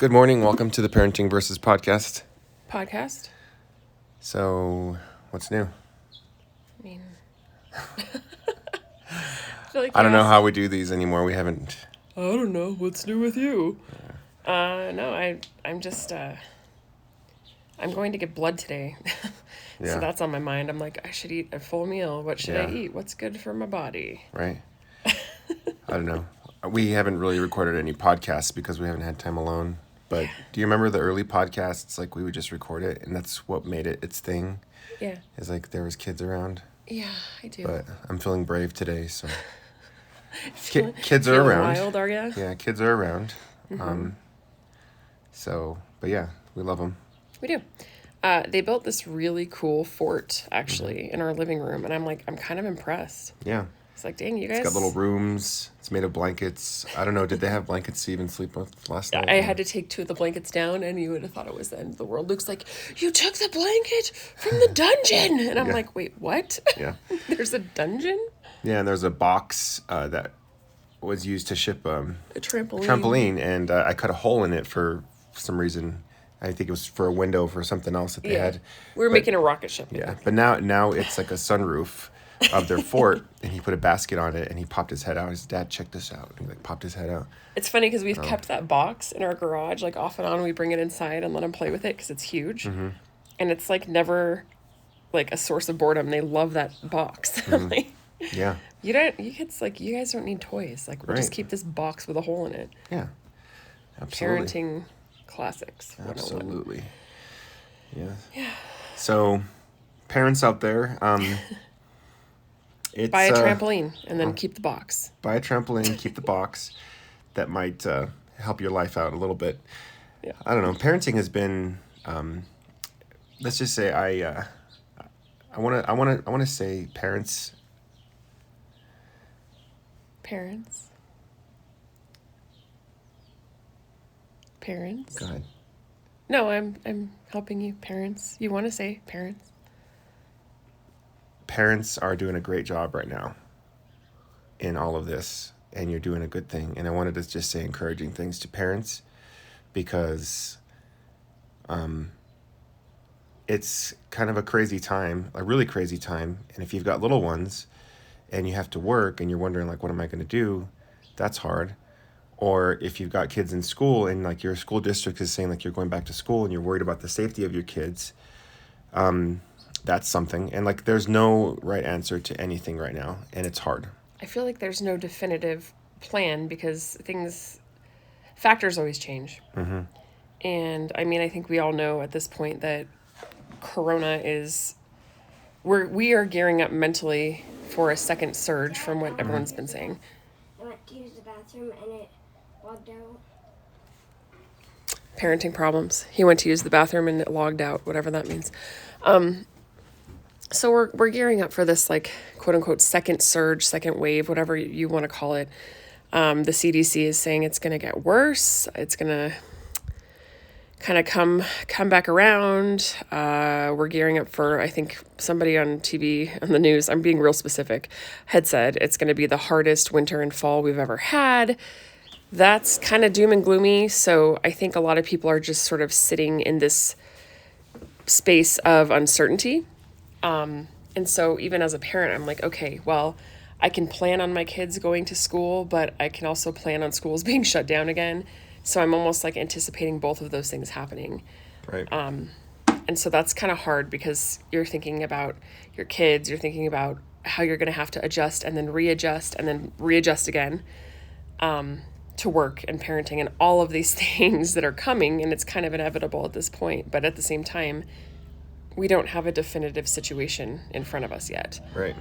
Good morning. Welcome to the Parenting Versus podcast. So, what's new? I mean, I don't know how we do these anymore. We haven't. I don't know. What's new with you? No, I'm just, I'm going to get blood today. Yeah. So that's on my mind. I'm like, I should eat a full meal. What should I eat? What's good for my body? Right. I don't know. We haven't really recorded any podcasts because we haven't had time alone. But do you remember the early podcasts? Like, we would just record it, and that's what made it its thing. Yeah. Is like there was kids around. Yeah, I do. But I'm feeling brave today, so. Kids Feeling are around. Wild, are you? Yeah, kids are around. Mm-hmm. But yeah, we love them. We do. They built this really cool fort, actually, in our living room, and I'm kind of impressed. Yeah. It's like, dang, you guys. It's got little rooms. It's made of blankets. I don't know. Did they have blankets to even sleep with last night? I had to take 2 of the blankets down, and you would have thought it was the end of the world. Luke's like, you took the blanket from the dungeon. And I'm like, wait, what? Yeah. There's a dungeon? Yeah, and there's a box that was used to ship a trampoline. And I cut a hole in it for some reason. I think it was for a window for something else that they had. We were making a rocket ship. Yeah, but now it's like a sunroof of their fort, and he put a basket on it, and he popped his head out. His dad checked us out. He popped his head out. It's funny because we've kept that box in our garage, like off and on. We bring it inside and let him play with it because it's huge, and it's like never like a source of boredom. They love that box. Like, Yeah. you guys don't need toys. Like, we'll just keep this box with a hole in it. Yeah. Absolutely. Parenting classics. 101. Absolutely. Yeah. Yeah. So, parents out there, buy a trampoline and then keep the box. Buy a trampoline, keep the box. That might help your life out a little bit. Yeah. I don't know. Parenting has been. Let's just say I want to say parents. Parents. Go ahead. No, I'm helping you. Parents. You want to say parents? Parents are doing a great job right now in all of this, and you're doing a good thing. And I wanted to just say encouraging things to parents because it's kind of a crazy time, a really crazy time. And if you've got little ones and you have to work and you're wondering, like, what am I going to do? That's hard. Or if you've got kids in school and, like, your school district is saying, like, you're going back to school and you're worried about the safety of your kids, that's something. And, like, there's no right answer to anything right now, and it's hard. I feel like there's no definitive plan because factors always change. Mm-hmm. And, I mean, I think we all know at this point that Corona we are gearing up mentally for a second surge from what everyone's been saying. I went to use the bathroom and it logged out. Parenting problems. He went to use the bathroom and it logged out, whatever that means. So we're gearing up for this, like, quote unquote second surge, second wave, whatever you want to call it. The CDC is saying it's going to get worse. It's going to kind of come back around. We're gearing up for, I think somebody on TV, on the news, I'm being real specific, had said it's going to be the hardest winter and fall we've ever had. That's kind of doom and gloomy. So I think a lot of people are just sort of sitting in this space of uncertainty. And so even as a parent, I'm like, okay, well, I can plan on my kids going to school, but I can also plan on schools being shut down again. So I'm almost like anticipating both of those things happening. Right. And so that's kind of hard because you're thinking about your kids, you're thinking about how you're going to have to adjust and then readjust again, to work and parenting and all of these things that are coming. And it's kind of inevitable at this point. But at the same time, we don't have a definitive situation in front of us yet. Right.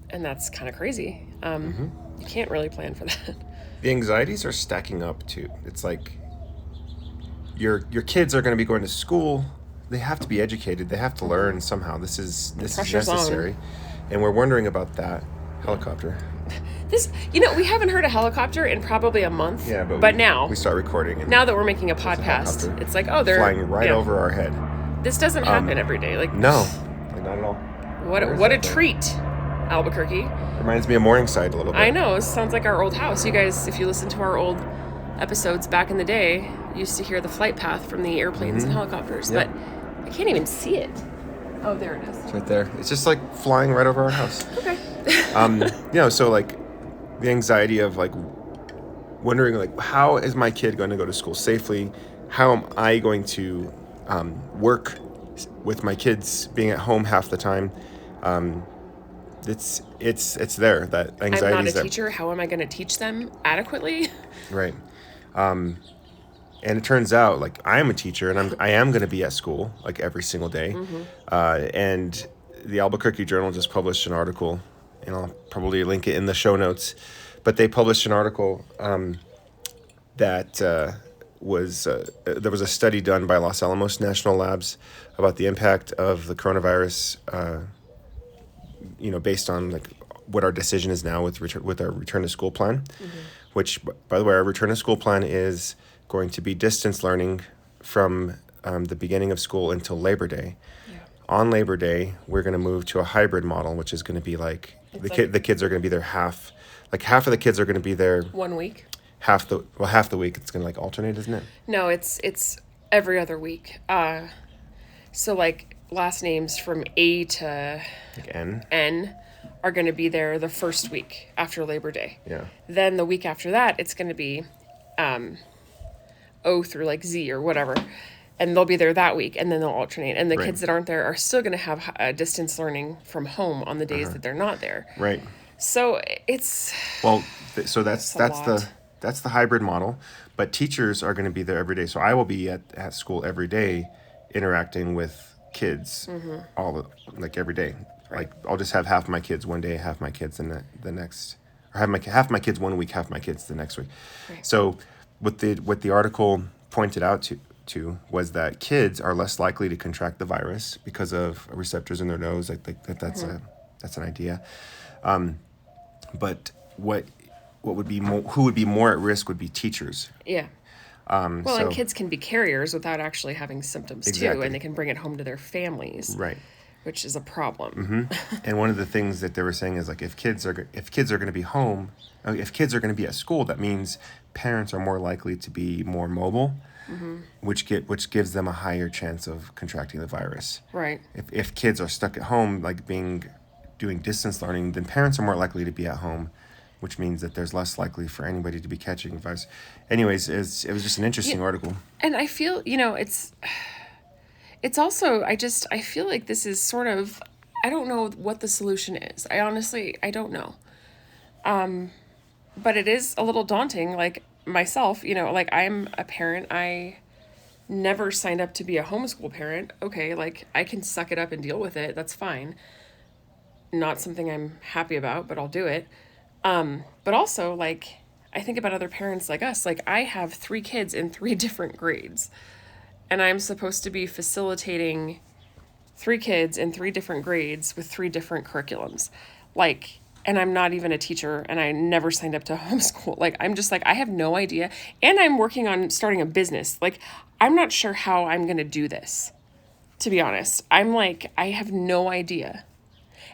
And that's kind of crazy. You can't really plan for that. The anxieties are stacking up too. It's like your kids are going to be going to school. They have to be educated. They have to learn somehow. This is necessary. And we're wondering about that helicopter. We haven't heard a helicopter in probably a month. Yeah, but now we start recording. And now that we're making a podcast, it's like, oh, they're flying right over our head. This doesn't happen every day. Like, no, like not at all. What a treat, Albuquerque. Reminds me of Morningside a little bit. I know. It sounds like our old house. You guys, if you listen to our old episodes back in the day, used to hear the flight path from the airplanes and helicopters, Yeah. but I can't even see it. Oh, there it is. It's right there. It's just like flying right over our house. Okay. So like the anxiety of like wondering like, how is my kid going to go to school safely? How am I going to work with my kids being at home half the time? It's there. That anxiety. I'm not a teacher. How am I going to teach them adequately? Right. And it turns out like I am a teacher and I am going to be at school like every single day. And the Albuquerque Journal just published an article, and I'll probably link it in the show notes. But they published an article that there was a study done by Los Alamos National Labs about the impact of the coronavirus. Based on like what our decision is now with our return to school plan, which by the way, our return to school plan is going to be distance learning from the beginning of school until Labor Day. Yeah. On Labor Day, we're going to move to a hybrid model, which is going to be like the kids are going to be there half of the kids are going to be there 1 week. Half the week it's going to like alternate, isn't it? No, it's every other week. So like last names from A to Like N are going to be there the first week after Labor Day. Yeah. Then the week after that, it's going to be O through like Z or whatever. And they'll be there that week, and then they'll alternate. And the Right. kids that aren't there are still going to have distance learning from home on the days that they're not there. Right. So it's... Well, so that's a lot. the hybrid model, but teachers are going to be there every day. So I will be at school every day, interacting with kids like every day. Right. Like I'll just have half my kids one day, half my kids the next, or half my kids 1 week, half my kids the next week. Right. So what the article pointed out to was that kids are less likely to contract the virus because of receptors in their nose. I think that's an idea. But who would be more at risk would be teachers. Yeah. And kids can be carriers without actually having symptoms too, Exactly. and they can bring it home to their families. Right. Which is a problem. And one of the things that they were saying is like if kids are going to be home, if kids are going to be at school, that means parents are more likely to be more mobile, which gives them a higher chance of contracting the virus. Right. If kids are stuck at home, like doing distance learning, then parents are more likely to be at home, which means that there's less likely for anybody to be catching the virus. Anyways, it was just an interesting article. And I feel, it's also, I feel like this is sort of, I don't know what the solution is. I don't know. But it is a little daunting, like myself, like I'm a parent. I never signed up to be a homeschool parent. Okay, like I can suck it up and deal with it. That's fine. Not something I'm happy about, but I'll do it. But also, like, I think about other parents like us. Like, I have 3 kids in 3 different grades, and I'm supposed to be facilitating 3 kids in 3 different grades with 3 different curriculums. Like, and I'm not even a teacher, and I never signed up to homeschool. Like, I'm just like, I have no idea. And I'm working on starting a business. Like, I'm not sure how I'm going to do this, to be honest. I'm like, I have no idea.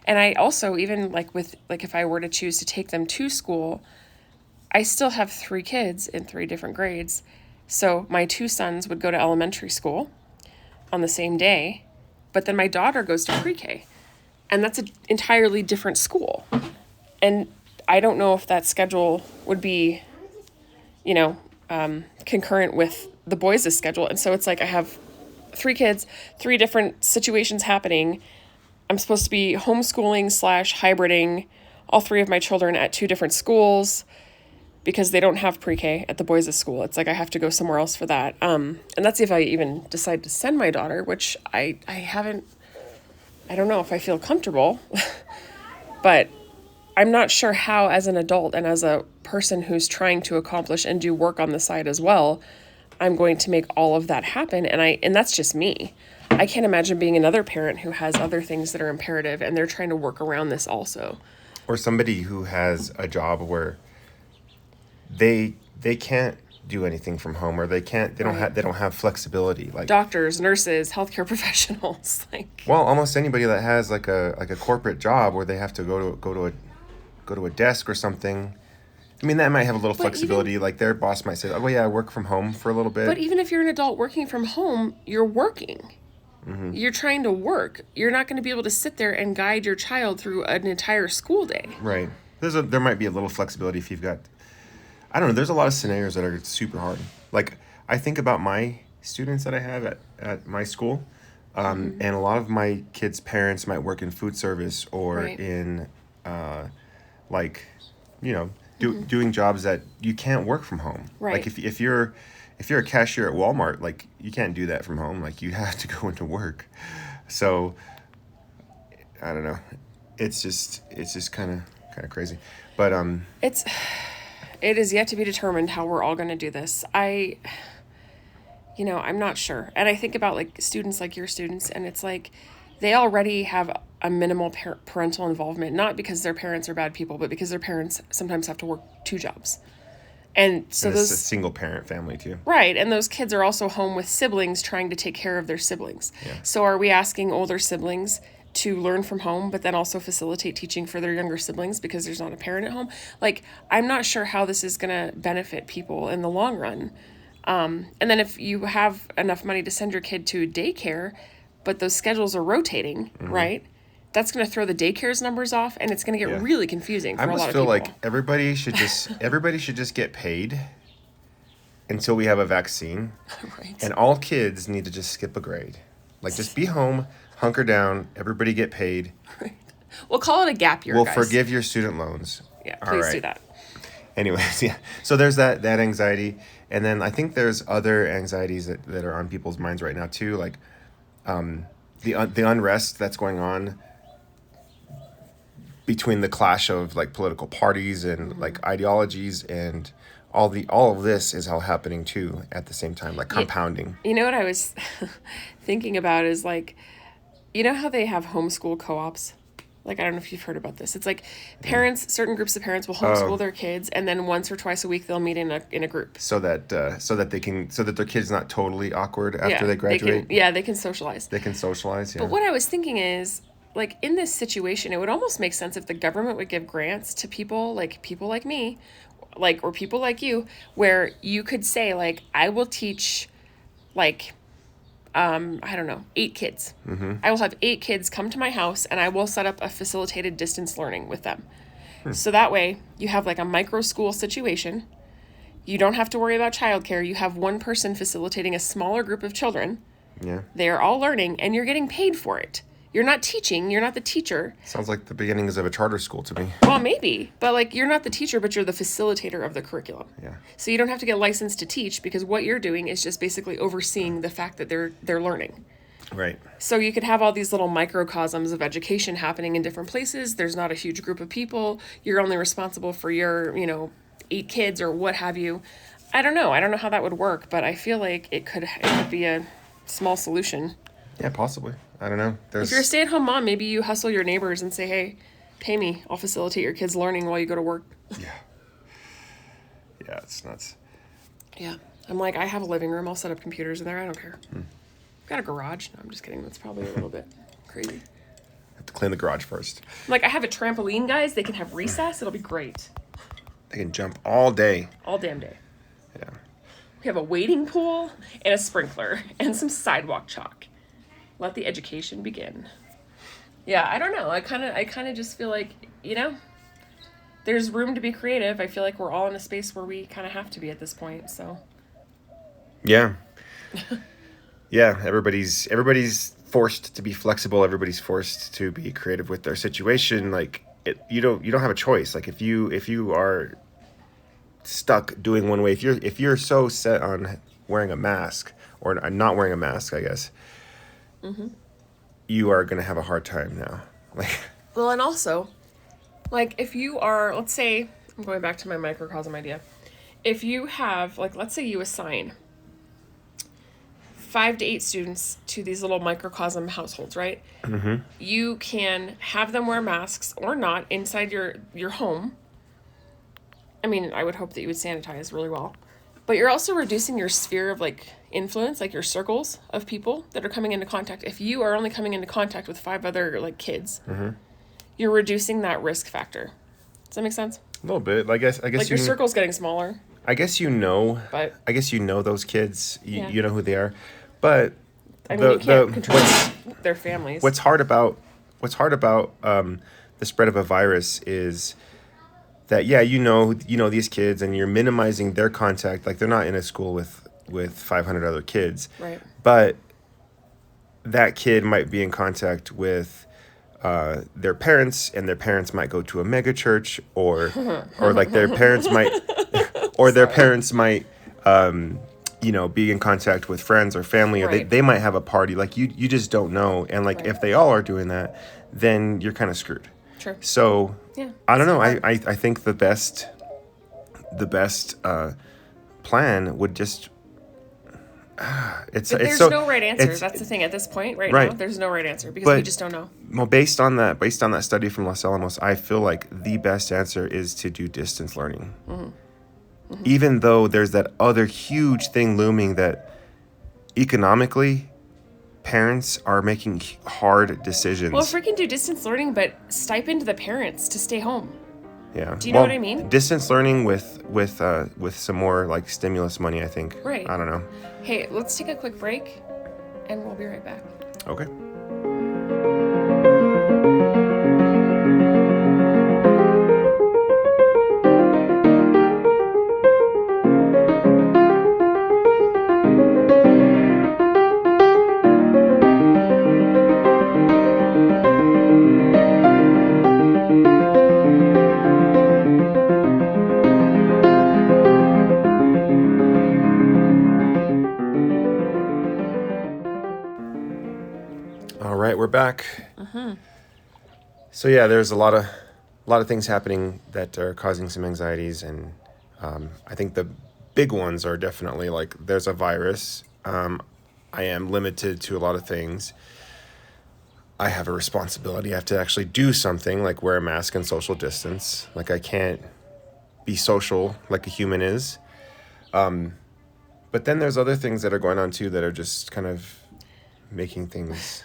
And I also, even like if I were to choose to take them to school, I still have 3 kids in 3 different grades. So my 2 sons would go to elementary school on the same day, but then my daughter goes to pre-K, and that's an entirely different school. And I don't know if that schedule would be, concurrent with the boys' schedule. And so it's like I have 3 kids, 3 different situations happening. I'm supposed to be homeschooling / hybriding all 3 of my children at 2 different schools because they don't have pre-K at the boys' school. It's like I have to go somewhere else for that. And that's if I even decide to send my daughter, which I don't know if I feel comfortable, but I'm not sure how, as an adult and as a person who's trying to accomplish and do work on the side as well, I'm going to make all of that happen. And that's just me. I can't imagine being another parent who has other things that are imperative and they're trying to work around this also. Or somebody who has a job where they can't do anything from home, or they don't have flexibility, like doctors, nurses, healthcare professionals, like, well, almost anybody that has like a corporate job where they have to go to a desk or something, I mean, that might have a little But flexibility. Like their boss might say, "Oh yeah, I work from home for a little bit." But even if you're an adult working from home, you're working. Mm-hmm. You're trying to work. You're not going to be able to sit there and guide your child through an entire school day. Right. There might be a little flexibility if you've got. I don't know. There's a lot of scenarios that are super hard. Like I think about my students that I have at my school, and a lot of my kids' parents might work in food service or Right. in, like, you know, doing jobs that you can't work from home. Right. Like if you're a cashier at Walmart, like you can't do that from home. Like you have to go into work. So I don't know. It's just kind of crazy. But It is yet to be determined how we're all going to do this. I'm not sure. And I think about like students like your students, and it's like they already have a minimal parental involvement, not because their parents are bad people, but because their parents sometimes have to work 2 jobs. And so it's a those, single parent family too. right, and those kids are also home with siblings trying to take care of their siblings. Yeah. So are we asking older siblings to learn from home, but then also facilitate teaching for their younger siblings because there's not a parent at home? Like, I'm not sure how this is going to benefit people in the long run. And then if you have enough money to send your kid to daycare, but those schedules are rotating, right? That's going to throw the daycare's numbers off, and it's going to get Yeah. really confusing for I a lot almost of feel people. like everybody should just get paid until we have a vaccine, Right. and all kids need to just skip a grade. Like just be home, hunker down, everybody get paid. Right. We'll call it a gap year, We'll guys. forgive your student loans. Yeah, All please right. do that. Anyways, yeah. So there's that anxiety, and then I think there's other anxieties that are on people's minds right now too, like the unrest that's going on between the clash of like political parties and like ideologies, and all of this is all happening too at the same time, like compounding. You know what I was thinking about is like, you know how they have homeschool co-ops? Like, I don't know if you've heard about this. It's like parents, certain groups of parents will homeschool their kids, and then once or twice a week they'll meet in a group. So that their kid's not totally awkward after they They graduate. they can socialize. They can socialize. Yeah. But what I was thinking is, like, in this situation, it would almost make sense if the government would give grants to people like me, like, or people like you, where you could say, like, I will teach, like, I don't know, 8 kids. I will have 8 kids come to my house, and I will set up a facilitated distance learning with them. So that way you have like a micro school situation. You don't have to worry about childcare. You have one person facilitating a smaller group of children. Yeah. They are all learning, and you're getting paid for it. You're not teaching. You're not the teacher. Sounds like the beginnings of a charter school to me. Well, maybe. But, like, you're not the teacher, but you're the facilitator of the curriculum. Yeah. So you don't have to get licensed to teach, because what you're doing is just basically overseeing the fact that they're learning. Right. So you could have all these little microcosms of education happening in different places. There's not a huge group of people. You're only responsible for your, 8 kids or what have you. I don't know. I don't know how that would work, but I feel like it could be a small solution. Yeah, possibly. I don't know. If you're a stay-at-home mom, maybe you hustle your neighbors and say, hey, pay me. I'll facilitate your kids' learning while you go to work. Yeah. Yeah, it's nuts. Yeah. I'm like, I have a living room. I'll set up computers in there. I don't care. Got a garage. No, I'm just kidding. That's probably a little bit crazy. Have to clean the garage first. I'm like, I have a trampoline, guys. They can have recess. It'll be great. They can jump all day. All damn day. Yeah. We have a wading pool and a sprinkler and some sidewalk chalk. Let the education begin. Yeah, I don't know. I kind of just feel like, there's room to be creative. I feel like we're all in a space where we kind of have to be at this point, so. Yeah. Yeah, everybody's forced to be flexible. Everybody's forced to be creative with their situation. Like you don't have a choice. Like if you are stuck doing one way, if you're so set on wearing a mask or not wearing a mask, I guess, you are gonna have a hard time now. Like, Well, and also, like, if you are, let's say, I'm going back to my microcosm idea. If you have, like, let's say you assign 5 to 8 students to these little microcosm households, right? You can have them wear masks or not inside your home. I mean, I would hope that you would sanitize really well. But you're also reducing your sphere of, like, influence, like your circles of people that are coming into contact. If you are only coming into contact with 5 other, like, kids, you're reducing that risk factor. Does that make sense? A little bit. I guess Like your circle's getting smaller, I guess you know. but I guess you know those kids. Yeah. You know who they are, but I mean, you can't control what's their families. what's hard about the spread of a virus is that you know these kids and you're minimizing their contact. Like they're not in a school with 500 other kids, Right. but that kid might be in contact with their parents, and their parents might go to a megachurch, or like their parents might, or their parents might, be in contact with friends or family, or Right. they might have a party. Like you just don't know, and like Right. if they all are doing that, then you're kind of screwed. Sure. So Yeah. I don't know. It's I think the best plan would just But there's no right answer. That's the thing at this point right now. There's no right answer because we But- just don't know. Well, based on that study from Los Alamos, I feel like the best answer is to do distance learning. Even though there's that other huge thing looming that economically, parents are making hard decisions. Well, if we can do distance learning, but stipend the parents to stay home. Yeah. Do you know what I mean? Distance learning with some more like stimulus money, I think. Right. I don't know. Hey, let's take a quick break, and we'll be right back. Okay. All right, we're back. So yeah, there's a lot of things happening that are causing some anxieties, and I think the big ones are definitely like there's a virus. I am limited to a lot of things. I have a responsibility. I have to actually do something like wear a mask and social distance. Like I can't be social like a human is. But then there's other things that are going on too that are just kind of making things.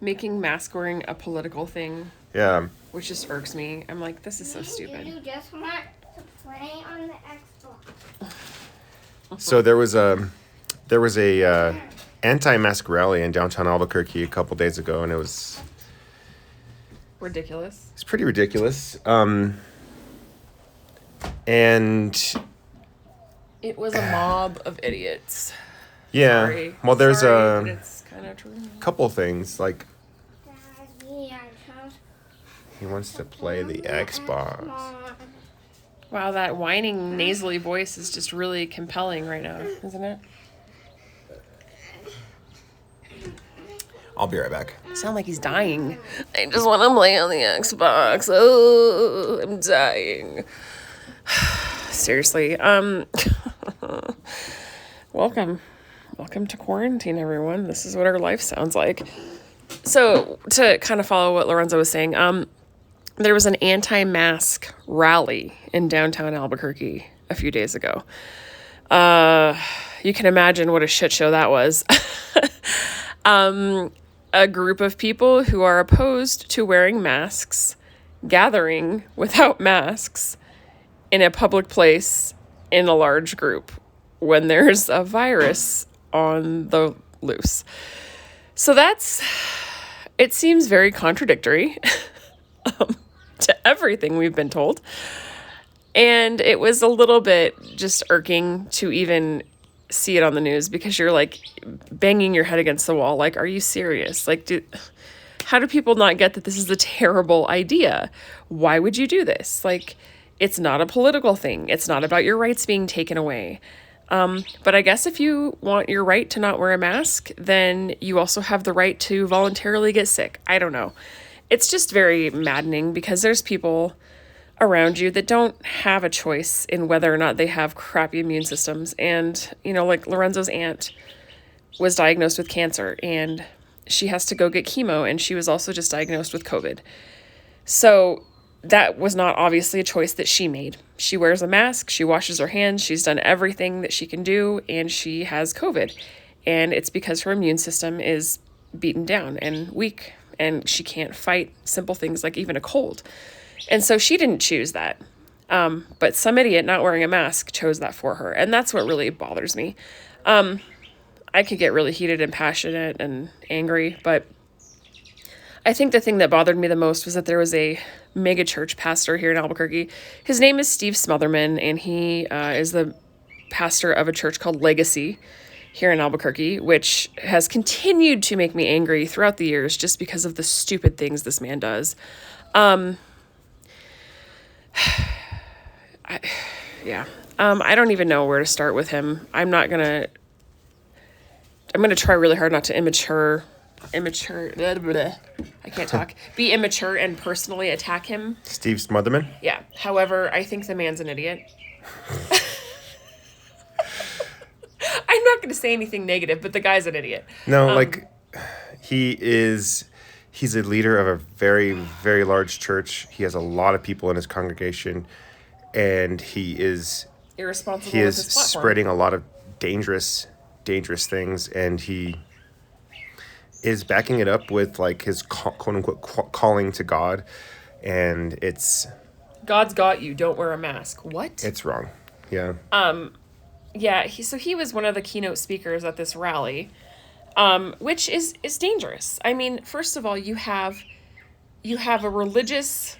Making mask wearing a political thing, Yeah. which just irks me. I'm like, this is so stupid. You just want to play on the Xbox. So there was a anti-mask rally in downtown Albuquerque a couple days ago, and it's Ridiculous. pretty ridiculous. And It was a mob of idiots. yeah, Sorry. well, there's Sorry, but a it's kind of true. couple things like Daddy, I just he wants to play the Xbox. Wow, that whining nasally voice is just really compelling right now, isn't it? I'll be right back. Sound like he's dying. I just want to play on the Xbox. Oh, I'm dying. Seriously. Welcome to quarantine, everyone. This is what our life sounds like. So, to kind of follow what Lorenzo was saying, there was an anti-mask rally in downtown Albuquerque a few days ago. You can imagine what a shit show that was. A group of people who are opposed to wearing masks, gathering without masks in a public place in a large group when there's a virus on the loose. So it seems very contradictory to everything we've been told. And it was a little bit just irking to even see it on the news because you're like banging your head against the wall. Like, are you serious? Like, how do people not get that this is a terrible idea? Why would you do this? Like, it's not a political thing. It's not about your rights being taken away. But I guess if you want your right to not wear a mask, then you also have the right to voluntarily get sick. I don't know. It's just very maddening because there's people around you that don't have a choice in whether or not they have crappy immune systems. And, like Lorenzo's aunt was diagnosed with cancer and she has to go get chemo, and she was also just diagnosed with COVID. So that was not obviously a choice that she made. She wears a mask, she washes her hands, she's done everything that she can do, and she has COVID. And it's because her immune system is beaten down and weak, and she can't fight simple things like even a cold. And so she didn't choose that. But some idiot not wearing a mask chose that for her. And that's what really bothers me. I could get really heated and passionate and angry, but I think the thing that bothered me the most was that there was a megachurch pastor here in Albuquerque. His name is Steve Smotherman, and he is the pastor of a church called Legacy here in Albuquerque, which has continued to make me angry throughout the years just because of the stupid things this man does. I don't even know where to start with him. I'm gonna try really hard not to blah, blah, blah. I can't talk. Be immature and personally attack him. Steve Smotherman? Yeah. However, I think the man's an idiot. I'm not going to say anything negative, but the guy's an idiot. No, he's a leader of a very, very large church. He has a lot of people in his congregation, and he is Irresponsible he with is his platform. spreading a lot of dangerous things, and he is backing it up with like his quote unquote calling to God, and God's got you. Don't wear a mask. What? it's wrong. Yeah. Yeah. He was one of the keynote speakers at this rally, which is dangerous. I mean, first of all, you have a religious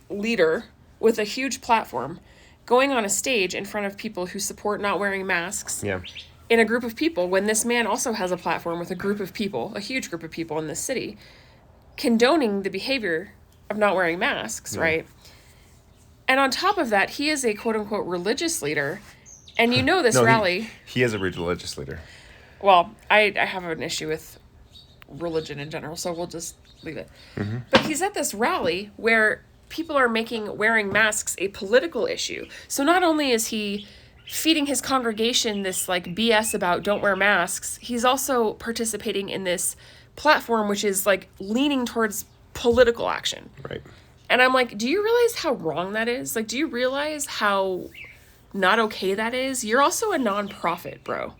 leader with a huge platform going on a stage in front of people who support not wearing masks. Yeah. In a group of people, when this man also has a platform with a group of people, a huge group of people in this city, condoning the behavior of not wearing masks, right? And on top of that, he is a quote-unquote religious leader, and this rally... He is a religious leader. Well, I have an issue with religion in general, so we'll just leave it. Mm-hmm. But he's at this rally where people are making wearing masks a political issue. So not only is he feeding his congregation this like BS about don't wear masks, he's also participating in this platform which is like leaning towards political action. Right. And I'm like, do you realize how wrong that is? Like, do you realize how not okay that is? You're also a nonprofit, bro.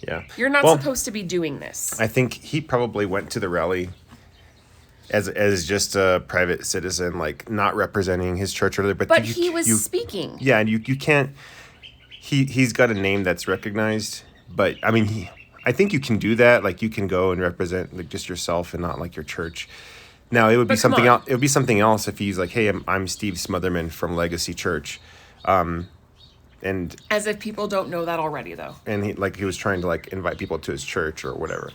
Yeah. You're not supposed to be doing this. I think he probably went to the rally as just a private citizen, like not representing his church or other. But he was speaking. Yeah, and you can't. He's got a name that's recognized, but I mean, I think you can do that. Like you can go and represent like just yourself and not like your church. Now it would be something else. It would be something else if he's like, "Hey, I'm Steve Smotherman from Legacy Church," and as if people don't know that already, though. And he was trying to like invite people to his church or whatever.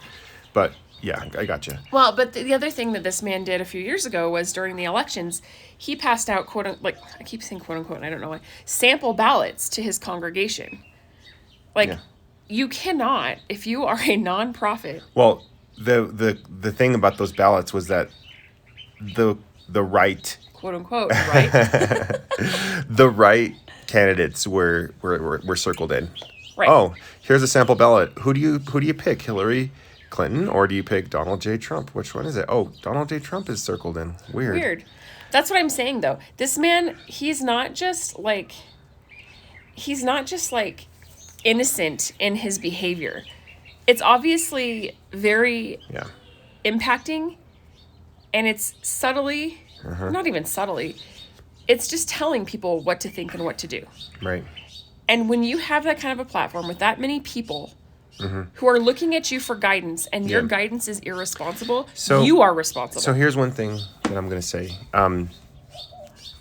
But yeah, I gotcha. Well, but the other thing that this man did a few years ago was during the elections, he passed out I keep saying quote unquote, and I don't know why, sample ballots to his congregation. You cannot, if you are a nonprofit. Well, the thing about those ballots was that the right quote unquote right the right candidates were circled in. Right. Oh, here's a sample ballot. Who do you pick? Hillary Clinton or do you pick Donald J. Trump? Which one is it? Oh, Donald J. Trump is circled in. Weird. That's what I'm saying though. This man, he's not just like innocent in his behavior. It's obviously very impacting, and it's subtly, not even subtly, it's just telling people what to think and what to do. Right. And when you have that kind of a platform with that many people who are looking at you for guidance, and your guidance is irresponsible, you are responsible. So here's one thing that I'm going to say. A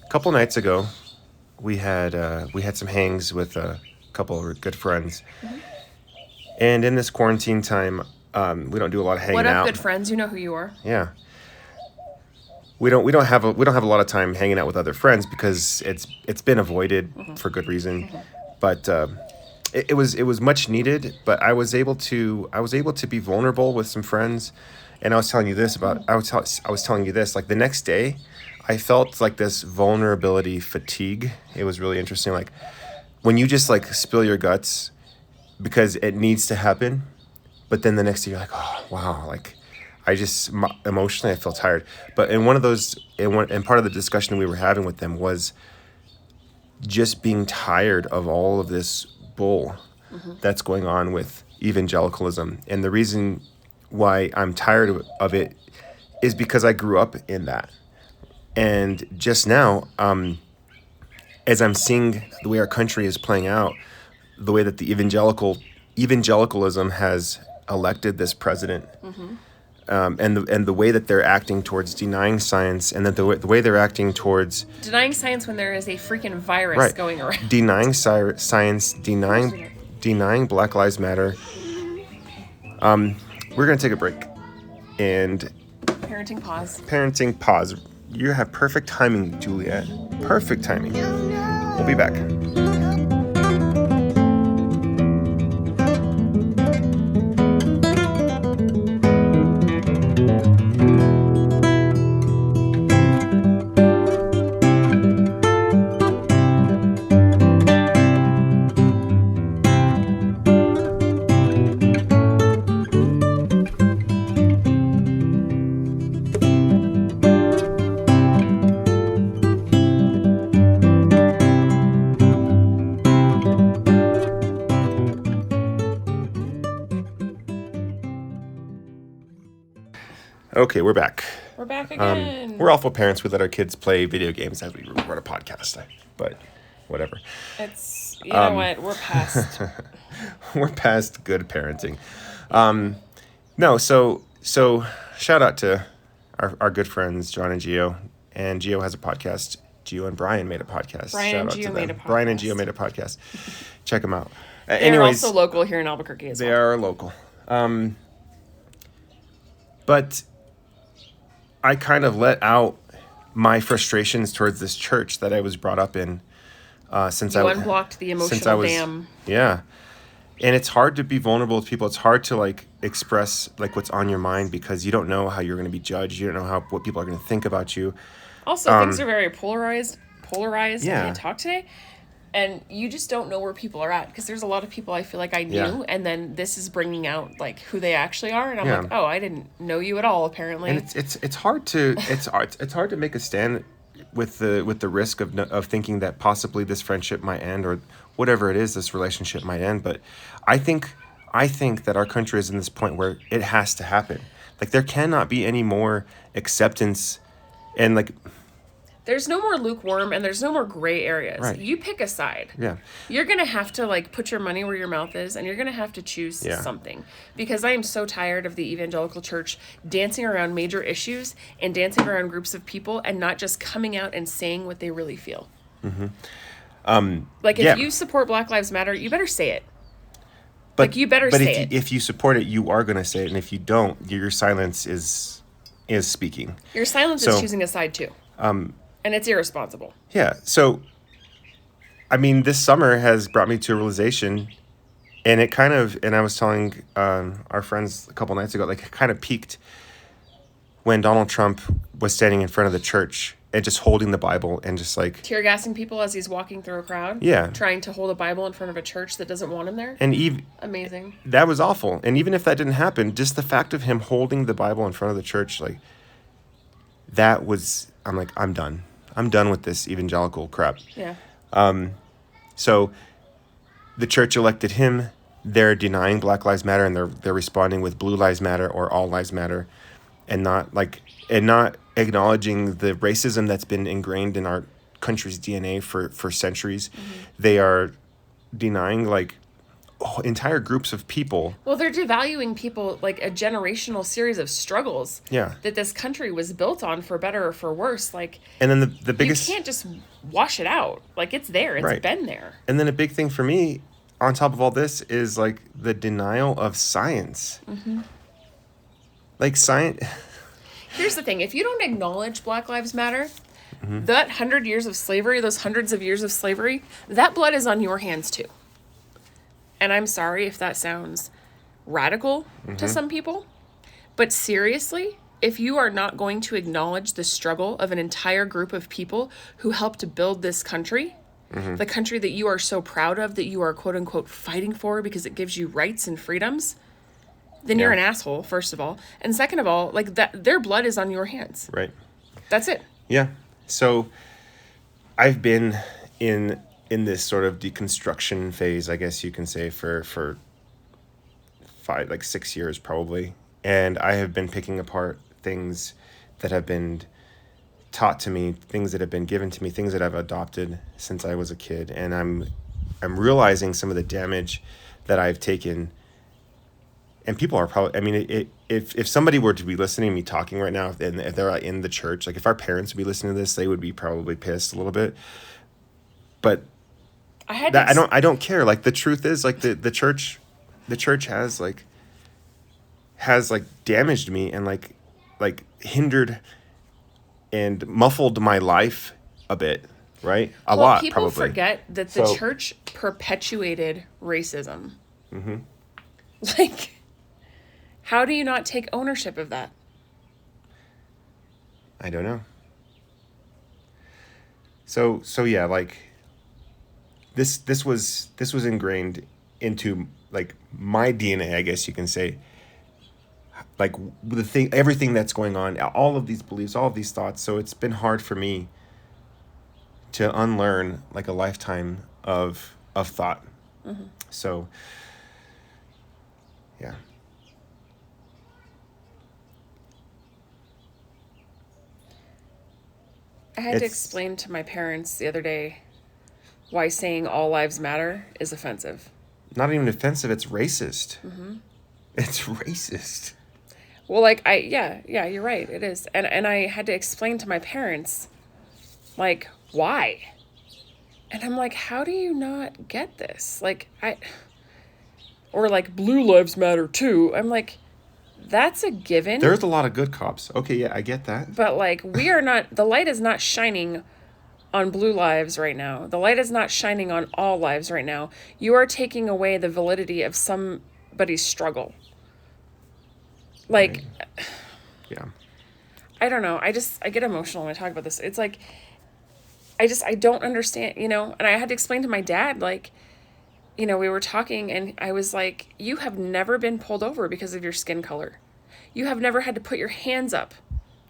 couple nights ago, we had some hangs with a couple of good friends. Mm-hmm. And in this quarantine time, we don't do a lot of hanging out. What up, good friends? You know who you are. Yeah. We don't have a lot of time hanging out with other friends because it's been avoided for good reason. But it was much needed. But I was able to be vulnerable with some friends, and I was telling you this like the next day, I felt like this vulnerability fatigue. It was really interesting. Like when you just like spill your guts because it needs to happen, but then the next day you're like, oh wow, like I just emotionally I feel tired. But in one of those, and part of the discussion we were having with them was just being tired of all of this bull that's going on with evangelicalism. And the reason why I'm tired of it is because I grew up in that. And just now, as I'm seeing the way our country is playing out, the way that the evangelicalism has elected this president, and the way that they're acting towards denying science, and that the way they're acting towards Denying science when there is a freaking virus right going around. denying science, denying Black Lives Matter. We're gonna take a break and Parenting pause. You have perfect timing, Juliet. Perfect timing. We'll be back. Okay, we're back. We're back again. We're awful parents. We let our kids play video games as we record a podcast, but whatever. It's, you know what, we're past. We're past good parenting. No, so shout out to our good friends John and Gio, and Gio has a podcast. Gio and Brian made a podcast. Brian and Gio made a podcast. Brian and Gio made a podcast. Check them out. They're also local here in Albuquerque as well. They are local. But I kind of let out my frustrations towards this church that I was brought up in since you unblocked the emotional dam. Yeah. And it's hard to be vulnerable with people. It's hard to like express like what's on your mind because you don't know how you're going to be judged. You don't know what people are going to think about you. Also, things are very polarized yeah. when you talk today. And you just don't know where people are at because there's a lot of people I feel like I knew, Yeah. and then this is bringing out like who they actually are, and I'm Yeah. like, oh, I didn't know you at all apparently. And it's hard to it's hard to make a stand with the risk of thinking that possibly this friendship might end or whatever it is, this relationship might end. But I think that our country is in this point where it has to happen. Like there cannot be any more acceptance, and like. There's no more lukewarm and there's no more gray areas. Right. You pick a side. Yeah. You're going to have to like put your money where your mouth is, and you're going to have to choose something. Because I am so tired of the evangelical church dancing around major issues and dancing around groups of people and not just coming out and saying what they really feel. Mm-hmm. If you support Black Lives Matter, you better say it. But you better say it. If you support it, you are going to say it, and if you don't, your silence is speaking. Your silence is choosing a side too. And it's irresponsible. Yeah. So, I mean, this summer has brought me to a realization, and I was telling our friends a couple nights ago, like it kind of peaked when Donald Trump was standing in front of the church and just holding the Bible and just like tear gassing people as he's walking through a crowd. Yeah. Trying to hold a Bible in front of a church that doesn't want him there. And amazing. That was awful. And even if that didn't happen, just the fact of him holding the Bible in front of the church, like that was, I'm like, I'm done. I'm done with this evangelical crap. Yeah. So the church elected him. They're denying Black Lives Matter, and they're responding with Blue Lives Matter or All Lives Matter, and not acknowledging the racism that's been ingrained in our country's DNA for centuries. Mm-hmm. They are denying entire groups of people. Well, they're devaluing people, like a generational series of struggles that this country was built on, for better or for worse. Like, and then the biggest, you can't just wash it out. Like, it's there. It's been there. And then a big thing for me on top of all this is like the denial of science. Mm-hmm. Like science. Here's the thing. If you don't acknowledge Black Lives Matter, mm-hmm. that 100 years of slavery, those hundreds of years of slavery, that blood is on your hands too. And I'm sorry if that sounds radical to some people, but seriously, if you are not going to acknowledge the struggle of an entire group of people who helped to build this country, the country that you are so proud of, that you are quote unquote fighting for because it gives you rights and freedoms, then you're an asshole, first of all. And second of all, like that, their blood is on your hands. Right. That's it. Yeah. So I've been in this sort of deconstruction phase, I guess you can say, for 6 years probably. And I have been picking apart things that have been taught to me, things that have been given to me, things that I've adopted since I was a kid, and I'm realizing some of the damage that I've taken. And people are probably, I mean, if somebody were to be listening to me talking right now, and if they're in the church, like if our parents would be listening to this, they would be probably pissed a little bit. But I don't care. Like the truth is, like the church has damaged me and like hindered and muffled my life a bit, right? A lot, people probably. forget that the church perpetuated racism. Mm-hmm. Like, how do you not take ownership of that? I don't know. So yeah, like this was ingrained into like my DNA, I guess you can say. Like everything that's going on, all of these beliefs, all of these thoughts. So it's been hard for me to unlearn like a lifetime of thought. Mm-hmm. So yeah. I had to explain to my parents the other day why saying all lives matter is offensive. Not even offensive, it's racist. Mm-hmm. It's racist. Well, like, yeah, you're right, it is. And I had to explain to my parents, like, why? And I'm like, how do you not get this? Like, or like, blue lives matter too. I'm like, that's a given. There's a lot of good cops. Okay, yeah, I get that. But like, the light is not shining on blue lives right now. The light is not shining on all lives right now. You are taking away the validity of somebody's struggle. Like, right. Yeah. I don't know. I get emotional when I talk about this. It's like, I don't understand, you know, and I had to explain to my dad, like, you know, we were talking and I was like, you have never been pulled over because of your skin color. You have never had to put your hands up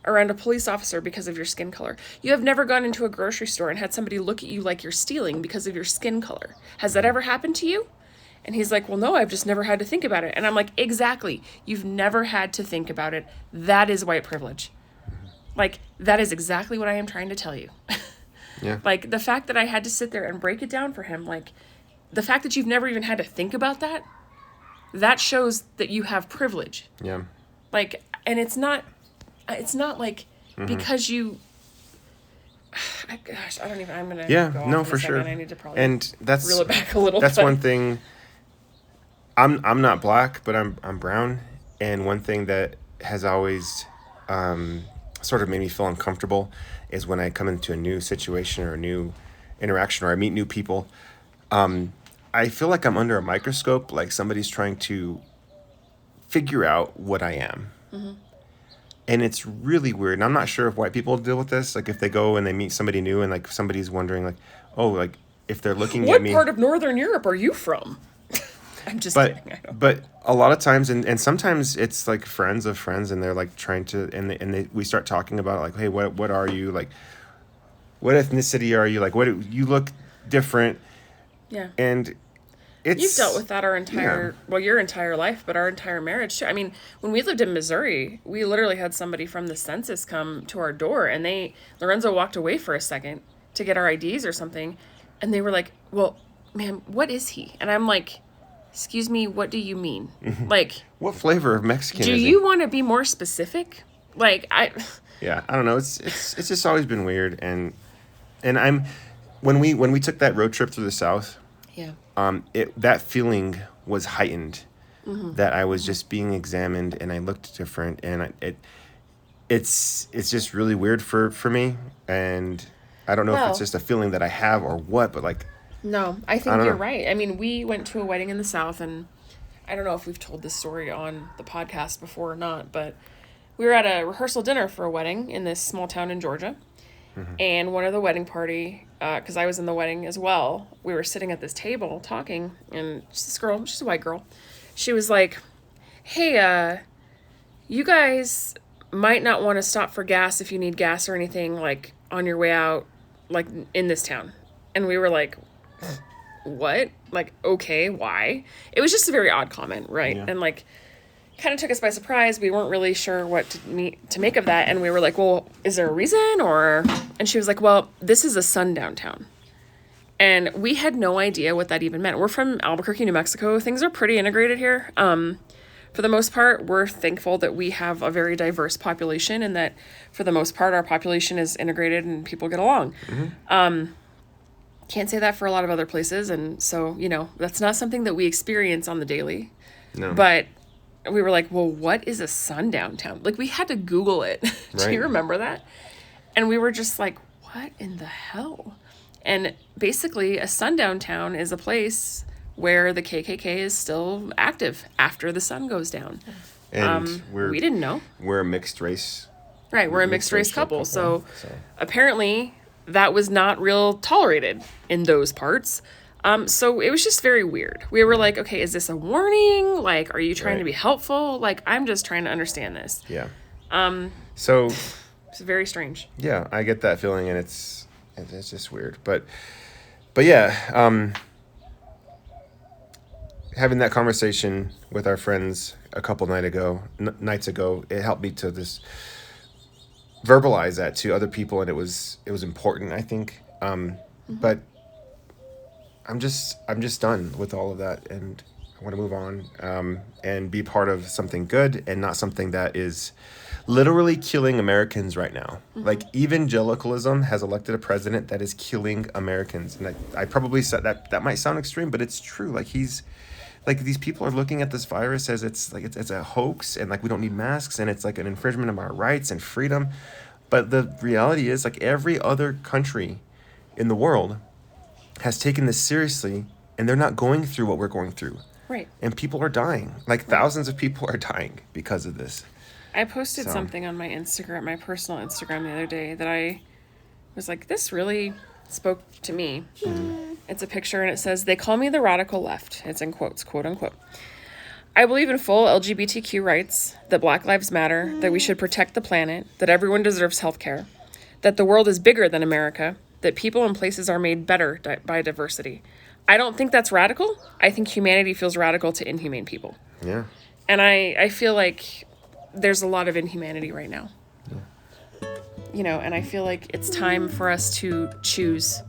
around a police officer because of your skin color. You have never gone into a grocery store and had somebody look at you like you're stealing because of your skin color. Has that ever happened to you? And he's like, well, no, I've just never had to think about it. And I'm like, exactly. You've never had to think about it. That is white privilege. Like, that is exactly what I am trying to tell you. Yeah. Like, the fact that I had to sit there and break it down for him, like, the fact that you've never even had to think about that shows that you have privilege. Yeah. Like, and it's not like because you, gosh, I don't even, I'm going to go off in a for second. sure. I need to probably reel it back a little. That's one thing. I'm not black, but I'm brown. And one thing that has always sort of made me feel uncomfortable is when I come into a new situation or a new interaction or I meet new people. I feel like I'm under a microscope, like somebody's trying to figure out what I am. Mm-hmm. And it's really weird. And I'm not sure if white people deal with this. Like if they go and they meet somebody new and like somebody's wondering like, oh, like if they're looking at me. What part of Northern Europe are you from? I'm just kidding. But a lot of times, and sometimes it's like friends of friends and they're like trying to, and we start talking about like, hey, what are you? Like, what ethnicity are you? Like, you look different. Yeah. And you've dealt with that your entire life, but our entire marriage too. I mean, when we lived in Missouri, we literally had somebody from the census come to our door and Lorenzo walked away for a second to get our IDs or something. And they were like, well, ma'am, what is he? And I'm like, excuse me, what do you mean? Like, what flavor of Mexican is he? Do you want to be more specific? Like, yeah, I don't know. It's just always been weird. And when we took that road trip through the South, yeah. That feeling was heightened, that I was just being examined and I looked different, and it's just really weird for me, and I don't know if it's just a feeling that I have or what, but like. No, I think you're right. I mean, we went to a wedding in the South, and I don't know if we've told this story on the podcast before or not, but we were at a rehearsal dinner for a wedding in this small town in Georgia. And one of the wedding party, because I was in the wedding as well, we were sitting at this table talking, and this girl, she's a white girl, she was like, hey, you guys might not want to stop for gas if you need gas or anything, like, on your way out, like, in this town. And we were like, what? Like, okay, why? It was just a very odd comment, right? Yeah. And, like, kind of took us by surprise. We weren't really sure what to make of that. And we were like, well, is there a reason? And she was like, well, this is a sundown town. And we had no idea what that even meant. We're from Albuquerque, New Mexico. Things are pretty integrated here. For the most part, we're thankful that we have a very diverse population and that for the most part, our population is integrated and people get along. Can't say that for a lot of other places. And so, that's not something that we experience on the daily. No. But we were like, well, what is a sundown town? Like, we had to Google it. Do you remember that? And we were just like, what in the hell? And basically, a sundown town is a place where the KKK is still active after the sun goes down. And we didn't know. We're a mixed race. Right, we're a mixed race couple. So apparently, that was not real tolerated in those parts. So it was just very weird. We were like, okay, is this a warning? Like, are you trying to be helpful? Like, I'm just trying to understand this. Yeah. So it's very strange. Yeah, I get that feeling, and it's just weird. But yeah, having that conversation with our friends a couple nights ago, it helped me to just verbalize that to other people, and it was important, I think. But I'm just done with all of that, and I want to move on and be part of something good and not something that is literally killing Americans right now. Like, evangelicalism has elected a president that is killing Americans, and I probably said that might sound extreme, but it's true. Like, these people are looking at this virus as it's a hoax, and like we don't need masks, and it's like an infringement of our rights and freedom. But the reality is, like, every other country in the world has taken this seriously, and they're not going through what we're going through. Right. And people are dying. Like, thousands of people are dying because of this. I posted something on my personal Instagram the other day that I was like, this really spoke to me. It's a picture and it says, they call me the radical left. It's in quotes, quote unquote. I believe in full LGBTQ rights, that Black Lives Matter, that we should protect the planet, that everyone deserves health care, that the world is bigger than America, that people and places are made better by diversity. I don't think that's radical. I think humanity feels radical to inhumane people. Yeah. And I feel like there's a lot of inhumanity right now. Yeah. And I feel like it's time for us to choose.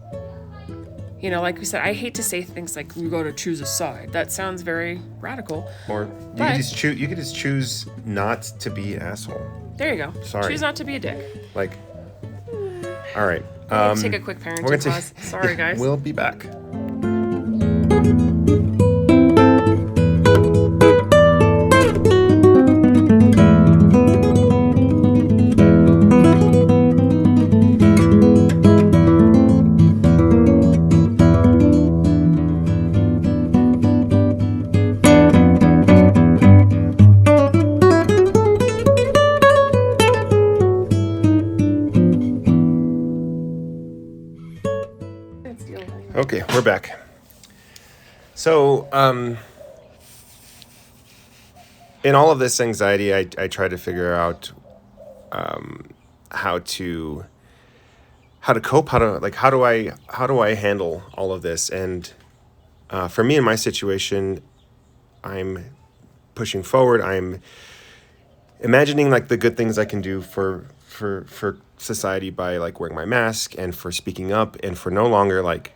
Like we said, I hate to say things like, you got to choose a side. That sounds very radical. Or you could just choose not to be an asshole. There you go. Sorry. Choose not to be a dick. Like, all right. We're going to take a quick parenting pause. Sorry, guys. We'll be back. Okay, we're back. So, in all of this anxiety, I try to figure out how to cope, how do I handle all of this? And for me, in my situation, I'm pushing forward. I'm imagining like the good things I can do for society by like wearing my mask and for speaking up and for no longer like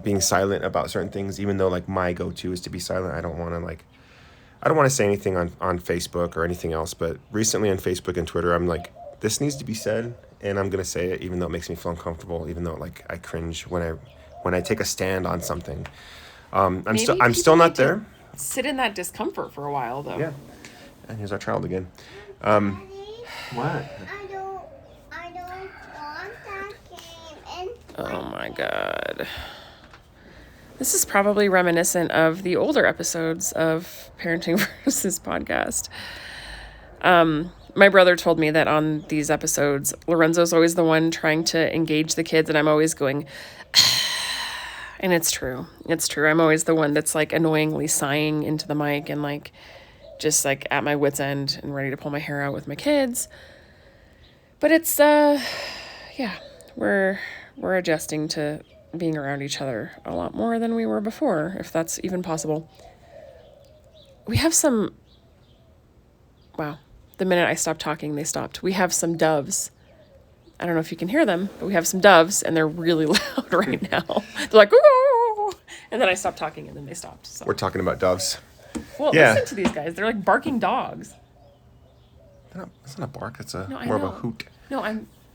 being silent about certain things, even though like my go-to is to be silent. I don't want to say anything on Facebook or anything else, but recently on Facebook and Twitter, I'm like, this needs to be said, and I'm going to say it, even though it makes me feel uncomfortable, even though like I cringe when I take a stand on something. I'm still not there. Sit in that discomfort for a while though. Yeah. And here's our child again. Daddy, What? I don't want that game. Oh my God. This is probably reminiscent of the older episodes of Parenting Versus Podcast. My brother told me that on these episodes, Lorenzo's always the one trying to engage the kids, and I'm always going, and it's true. It's true. I'm always the one that's like annoyingly sighing into the mic and like just like at my wit's end and ready to pull my hair out with my kids. But it's, yeah, we're adjusting to being around each other a lot more than we were before, if that's even possible. We have some Wow. The minute I stopped talking, they stopped. We have some doves. I don't know if you can hear them, but we have some doves, and they're really loud right now. They're like, ooh! And then I stopped talking, and then they stopped. So. We're talking about doves. Well, Yeah. listen to these guys. They're like barking dogs. It's not a bark. It's No, I more of know. a hoot. No,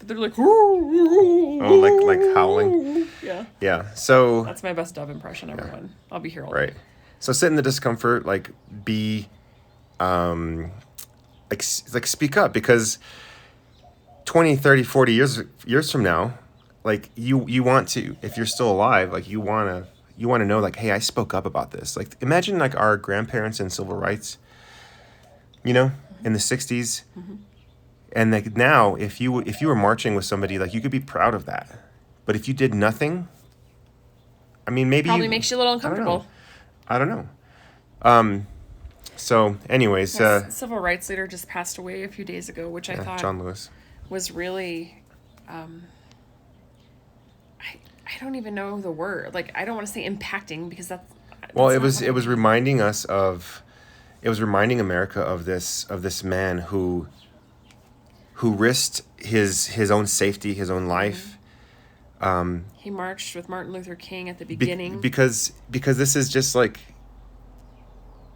they're like, Oh, like howling. Yeah. Yeah. So That's my best dove impression, everyone. I'll be here all right. day. So sit in the discomfort. Like be, like speak up, because 20, 30, 40 years from now, like you want to, if you're still alive, like you want to know, like, hey, I spoke up about this. Like imagine like our grandparents in civil rights, in the 60s. Mm-hmm. And like now, if you were marching with somebody, like you could be proud of that. But if you did nothing, I mean, maybe Probably makes you a little uncomfortable. I don't know. So anyways, Yes, civil rights leader just passed away a few days ago, which I thought John Lewis. was really, I don't even know the word. Like, I don't want to say impacting, because that's Well, not it was what I mean. reminding us of, it was reminding America of this man who risked his own safety, his own life. He marched with Martin Luther King at the beginning. Because this is just like,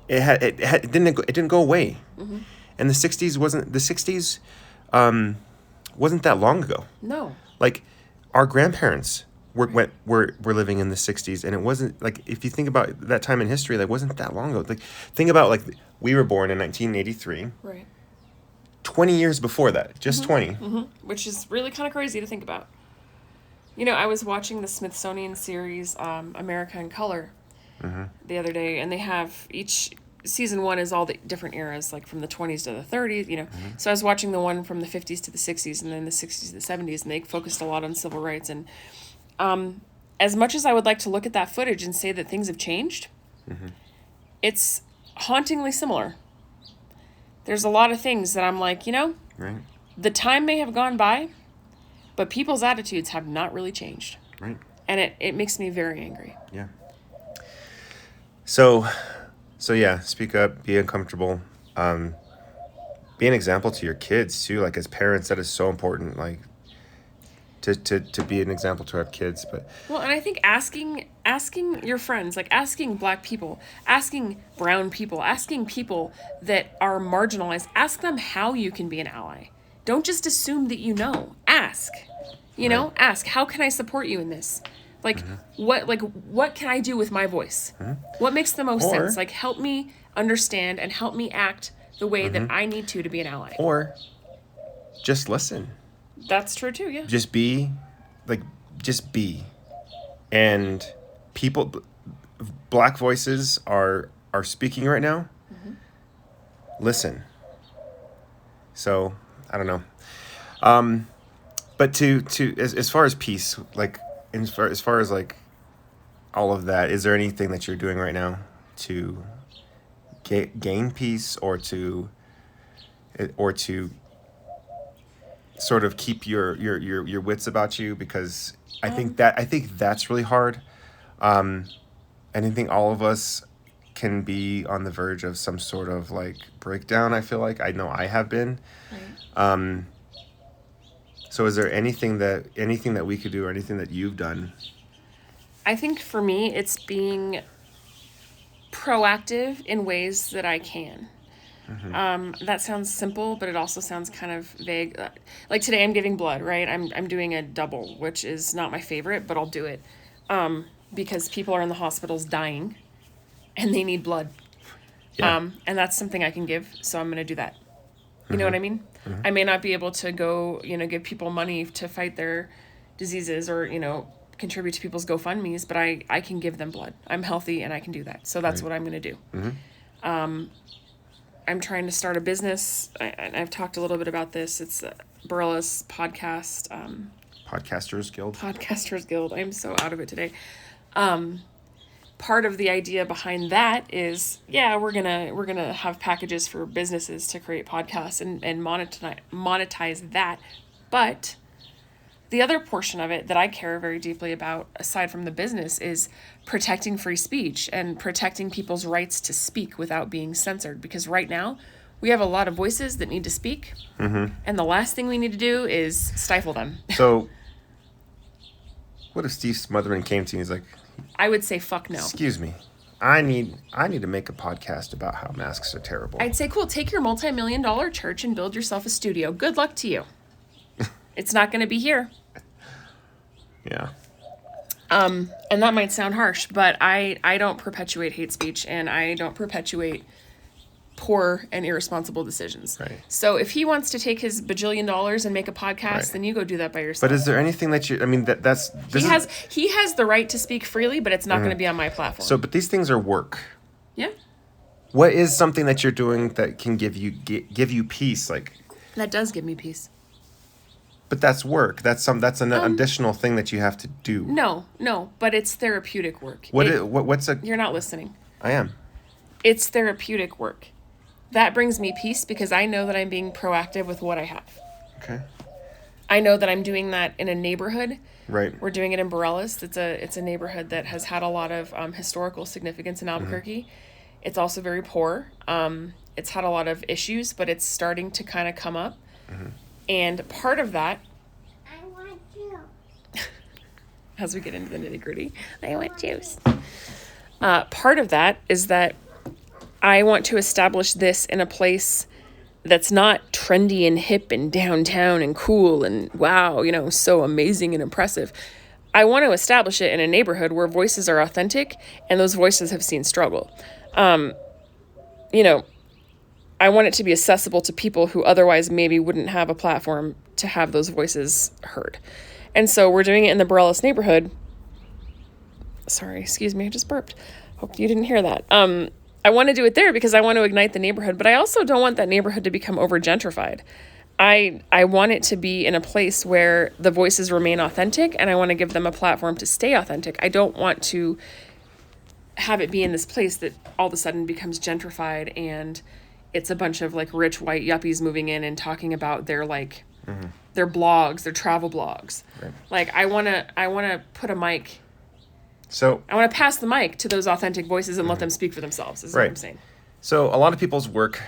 it didn't go away. Mm-hmm. And the 60s wasn't that long ago. No. Like our grandparents were living in the 60s, and it wasn't like, if you think about that time in history, that wasn't that long ago. Like think about, like, we were born in 1983. Right. 20 years before that, just 20. Mm-hmm. Which is really kind of crazy to think about. I was watching the Smithsonian series, America in Color, the other day, and they have season 1 is all the different eras, like from the 20s to the 30s, So I was watching the one from the 50s to the 60s, and then the 60s to the 70s, and they focused a lot on civil rights. And as much as I would like to look at that footage and say that things have changed, it's hauntingly similar. There's a lot of things that I'm like, Right. the time may have gone by, but people's attitudes have not really changed. Right. And it makes me very angry. Yeah. So yeah, speak up, be uncomfortable, be an example to your kids too. Like as parents, that is so important. Like to be an example to our kids. But Well, and I think asking your friends, like asking Black people, asking brown people, asking people that are marginalized, ask them how you can be an ally. Don't just assume that you know. Ask. Ask, how can I support you in this? Like what can I do with my voice? What makes the most sense? Like help me understand and help me act the way that I need to be an ally. Or just listen. That's true too, yeah. Just be. And people, Black voices are speaking right now. Listen. So I don't know. But to as far as peace, like as far as like all of that, is there anything that you're doing right now to gain peace, or to sort of keep your wits about you? Because I think that's really hard. And I think all of us can be on the verge of some sort of like breakdown. I feel like I know I have been. Right. So is there anything that we could do, or anything that you've done? I think for me, it's being proactive in ways that I can. That sounds simple, but it also sounds kind of vague. Like today I'm giving blood, right? I'm doing a double, which is not my favorite, but I'll do it. Because people are in the hospitals dying and they need blood. Yeah. And that's something I can give. So I'm going to do that. You know what I mean? I may not be able to go, give people money to fight their diseases, or, contribute to people's GoFundMes, but I can give them blood. I'm healthy and I can do that. So that's what I'm going to do. I'm trying to start a business. I've talked a little bit about this. It's Barella's podcast. Podcasters Guild. Podcasters Guild. I'm so out of it today. Part of the idea behind that is, we're gonna have packages for businesses to create podcasts and monetize that. But the other portion of it that I care very deeply about, aside from the business, is protecting free speech and protecting people's rights to speak without being censored. Because right now, We have a lot of voices that need to speak. And the last thing we need to do is stifle them. So, what if Steve Smotherman came to you and he's like, I would say fuck no. excuse me, I need to make a podcast about how masks are terrible. I'd say, cool, take your multi-million-dollar church and build yourself a studio. Good luck to you. It's not going to be here. Yeah. And that might sound harsh, but I don't perpetuate hate speech, and I don't perpetuate poor and irresponsible decisions. Right. So if he wants to take his bajillion dollars and make a podcast, Right. then you go do that by yourself. But is there anything that you? I mean, He has the right to speak freely, but it's not going to be on my platform. So, but these things are work. Yeah. What is something that you're doing that can give you peace? Like, That does give me peace. but that's work. That's an additional thing that you have to do. No, but it's therapeutic work. What's a? You're not listening. I am. It's therapeutic work. That brings me peace because I know that I'm being proactive with what I have. Okay. I know that I'm doing that in a neighborhood. Right. We're doing it in Borellis. It's a neighborhood that has had a lot of historical significance in Albuquerque. It's also very poor. It's had a lot of issues, but it's starting to kind of come up. And part of that, I want you. as we get into the nitty gritty, I want juice. Part of that is that I want to establish this in a place that's not trendy and hip and downtown and cool and wow, so amazing and impressive. I want to establish it in a neighborhood where voices are authentic and those voices have seen struggle. I want it to be accessible to people who otherwise maybe wouldn't have a platform to have those voices heard. And so we're doing it in the Borellis neighborhood. Sorry, excuse me, I just burped. Hope you didn't hear that. I want to do it there because I want to ignite the neighborhood, but I also don't want that neighborhood to become over gentrified. I want it to be in a place where the voices remain authentic, and I want to give them a platform to stay authentic. I don't want to have it be in this place that all of a sudden becomes gentrified and it's a bunch of like rich white yuppies moving in and talking about their their blogs, their travel blogs. Right. Like I want to put a mic. So I want to pass the mic to those authentic voices and let them speak for themselves, is what I'm saying. So a lot of people's work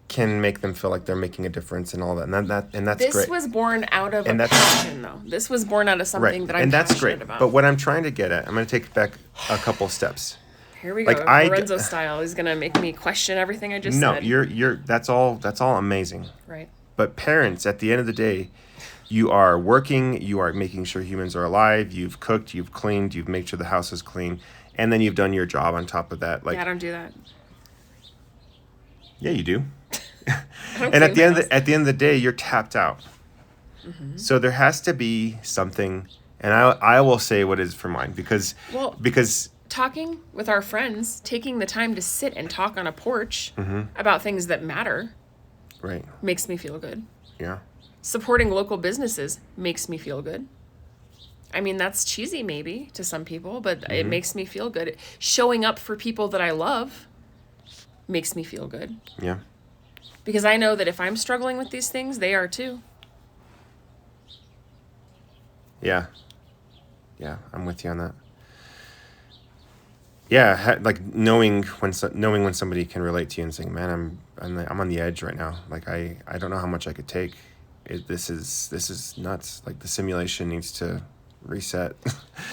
can make them feel like they're making a difference and all that, and that's This great. was born out of a passion, though. This was born out of something that I'm and that's passionate great. about. But what I'm trying to get at, I'm going to take back a couple steps. Here we go. Like, Lorenzo style is going to make me question everything I just No, said. you're that's all amazing. Right. But parents, at the end of the day, you are working, you are making sure humans are alive, you've cooked, you've cleaned, you've made sure the house is clean, and then you've done your job on top of that. Like, Yeah, I don't do that. yeah, you do. I don't And at clean the my end of the day, you're tapped out. So there has to be something, and I will say what is for mine because talking with our friends, taking the time to sit and talk on a porch about things that matter, right, makes me feel good. yeah, Supporting local businesses makes me feel good. I mean, that's cheesy maybe to some people, but it makes me feel good. Showing up for people that I love makes me feel good. yeah. Because I know that if I'm struggling with these things, they are too. Yeah, I'm with you on that. Yeah, like knowing when somebody can relate to you and saying, "Man, I'm on the edge right now. Like I don't know how much I could take. This is nuts. Like the simulation needs to reset."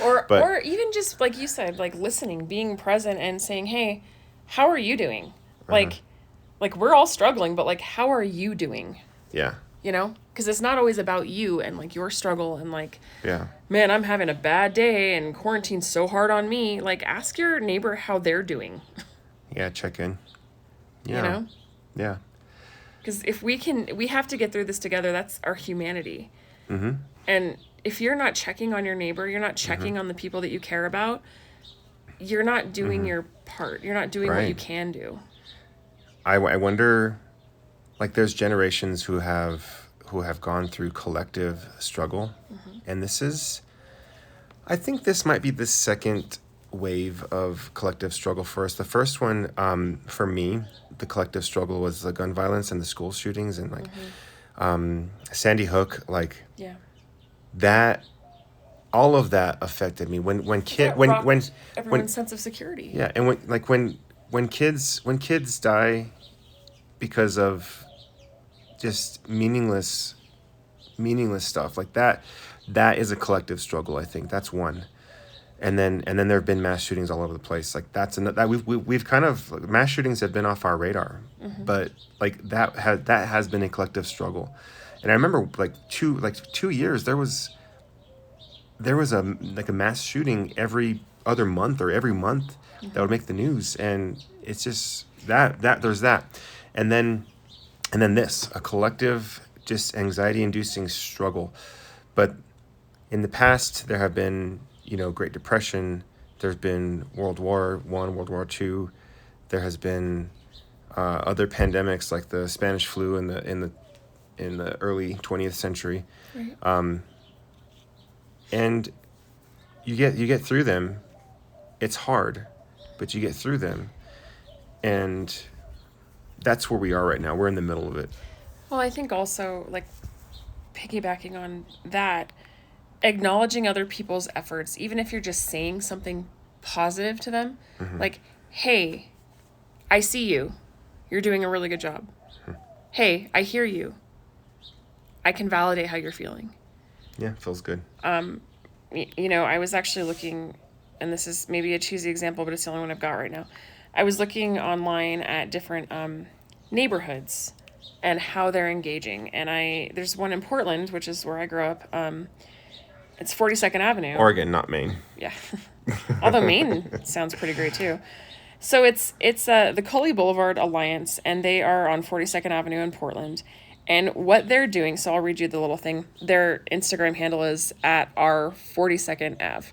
Or even just like you said, like listening, being present, and saying, "Hey, how are you doing?" Like we're all struggling, but like, how are you doing? Yeah. Because it's not always about you and like your struggle and like, Yeah. man, I'm having a bad day and quarantine's so hard on me. Like, ask your neighbor how they're doing. Yeah, check in. Yeah. Yeah. Because if we have to get through this together. That's our humanity. Mm-hmm. And if you're not checking on your neighbor, you're not checking on the people that you care about, you're not doing your part. You're not doing what you can do. I wonder, like, there's generations who have gone through collective struggle, and I think this might be the second wave of collective struggle for us. The first one, for me, the collective struggle was the gun violence and the school shootings and like Sandy Hook, like that. All of that affected me when everyone's sense of security. Yeah, and when kids die because of just meaningless stuff like that. That is a collective struggle. I think that's one. And then there have been mass shootings all over the place. Like that's that we've kind of, mass shootings have been off our radar, but like that has been a collective struggle. And I remember like 2 years there was a mass shooting every other month or every month that would make the news, and it's just that there's that, and then this, a collective just anxiety inducing struggle. But in the past there have been, Great Depression, there's been World War I, World War II, there has been other pandemics like the Spanish flu in the early 20th century. Right. And you get through them. It's hard, but you get through them. And that's where we are right now. We're in the middle of it. Well, I think also, like, piggybacking on that, acknowledging other people's efforts, even if you're just saying something positive to them, like, hey, I see you. You're doing a really good job. Hey, I hear you. I can validate how you're feeling. Yeah, feels good. I was actually looking, and this is maybe a cheesy example, but it's the only one I've got right now. I was looking online at different neighborhoods and how they're engaging. And there's one in Portland, which is where I grew up. It's 42nd Avenue. Oregon, not Maine. Yeah. Although Maine sounds pretty great too. So it's the Cully Boulevard Alliance, and they are on 42nd Avenue in Portland. And what they're doing, so I'll read you the little thing. Their Instagram handle is at our 42nd Ave.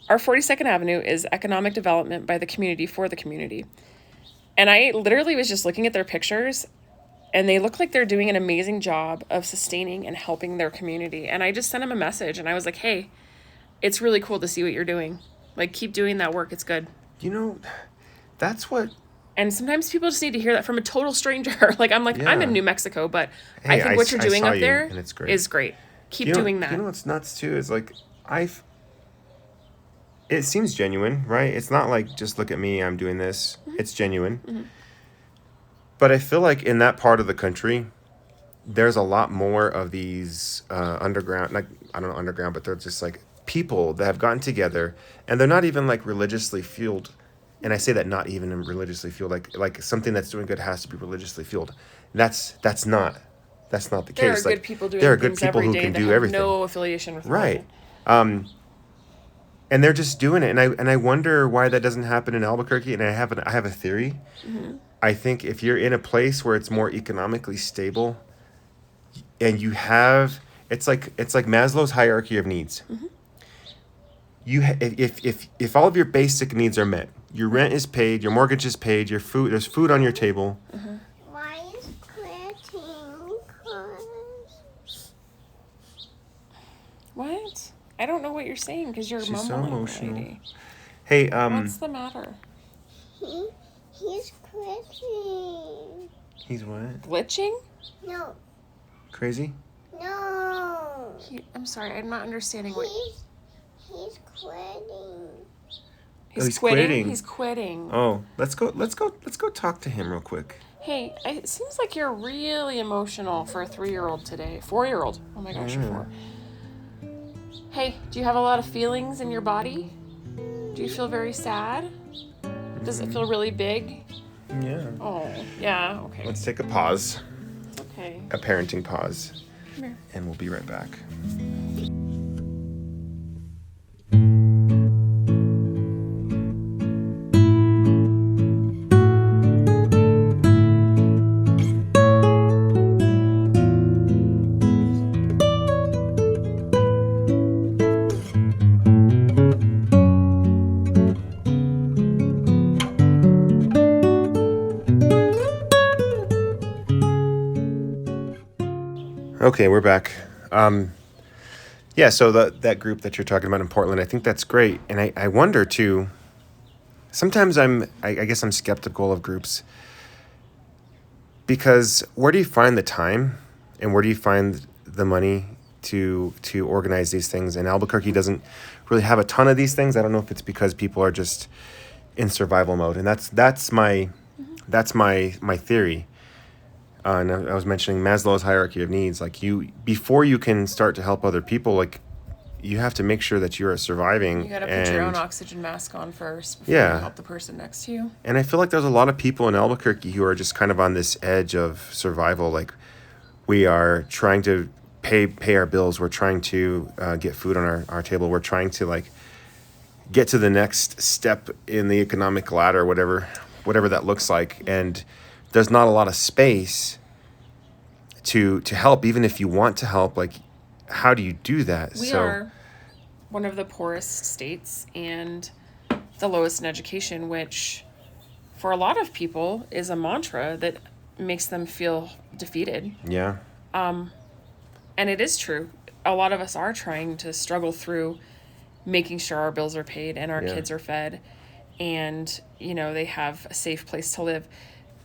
Our 42nd Avenue is economic development by the community for the community. And I literally was just looking at their pictures, and they look like they're doing an amazing job of sustaining and helping their community. And I just sent them a message, and I was like, hey, it's really cool to see what you're doing. Like, keep doing that work. It's good. That's what... And sometimes people just need to hear that from a total stranger. Like, I'm like, Yeah. I'm in New Mexico, but Hey, I think what you're doing saw up you, there and it's great. is great. Keep doing that. You know what's nuts, too, is like, it seems genuine, right? It's not like, just look at me, I'm doing this. It's genuine. But I feel like in that part of the country, there's a lot more of these underground, like, I don't know, underground, but they're just like people that have gotten together, and they're not even like religiously fueled. And I say that not even religiously fueled, like something that's doing good has to be religiously fueled. That's not the There case. are Like, good people doing there are good things people every who day can that do have everything. no affiliation with Right. religion. And they're just doing it, and I wonder why that doesn't happen in Albuquerque. And I have a theory. I think if you're in a place where it's more economically stable, and you have, it's like Maslow's hierarchy of needs. If all of your basic needs are met, your rent is paid, your mortgage is paid, there's food on your table. Why is quitting? What? I don't know what you're saying because you're She's so mumbling, emotional. lady. Hey, What's the matter? He's quitting. he's what? Glitching? No, Crazy? no. I'm sorry, I'm not understanding what... He's quitting. He's quitting. He's quitting. Oh, let's go talk to him real quick. Hey, it seems like you're really emotional for a 3-year-old today. 4-year-old. Oh my gosh, you're 4. Hey, do you have a lot of feelings in your body? Do you feel very sad? Does it feel really big? Yeah. Oh, yeah, okay. Let's take a pause, Okay. a parenting pause, Come here. and we'll be right back. Okay, we're back. Yeah, so that group that you're talking about in Portland, I think that's great. And I wonder, too, sometimes I guess I'm skeptical of groups, because where do you find the time and where do you find the money to organize these things? And Albuquerque doesn't really have a ton of these things. I don't know if it's because people are just in survival mode. And that's my that's my theory. And I was mentioning Maslow's hierarchy of needs. Like before you can start to help other people, like you have to make sure that you are surviving. You got to put your own oxygen mask on first before Yeah. you help the person next to you. And I feel like there's a lot of people in Albuquerque who are just kind of on this edge of survival. Like we are trying to pay our bills. We're trying to get food on our table. We're trying to like get to the next step in the economic ladder, whatever that looks like. And there's not a lot of space to help, even if you want to help. Like, how do you do that? We are one of the poorest states and the lowest in education, which for a lot of people is a mantra that makes them feel defeated. Yeah. And it is true. A lot of us are trying to struggle through making sure our bills are paid and our kids are fed and, they have a safe place to live.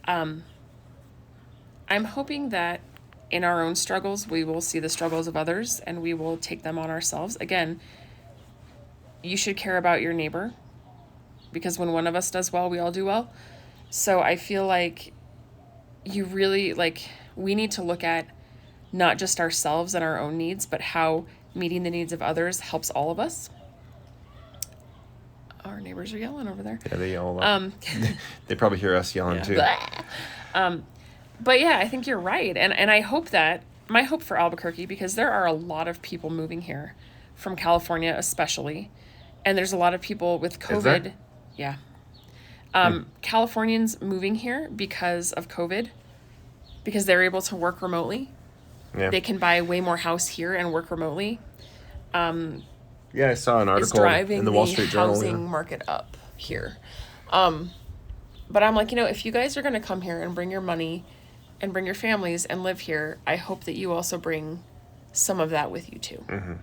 I'm hoping that in our own struggles, we will see the struggles of others and we will take them on ourselves. Again, you should care about your neighbor because when one of us does well, we all do well. So I feel like we need to look at not just ourselves and our own needs, but how meeting the needs of others helps all of us. Our neighbors are yelling over there. Yeah, they yell a lot. They probably hear us yelling too. But yeah, I think you're right. And I hope that, my hope for Albuquerque, because there are a lot of people moving here from California especially. And there's a lot of people with COVID. Is there? Yeah. Californians moving here because of COVID, because they're able to work remotely. Yeah. They can buy way more house here and work remotely. Yeah, I saw an article in the Wall Street Journal. Housing market up here. But I'm like, if you guys are going to come here and bring your money and bring your families and live here, I hope that you also bring some of that with you too. Mm-hmm.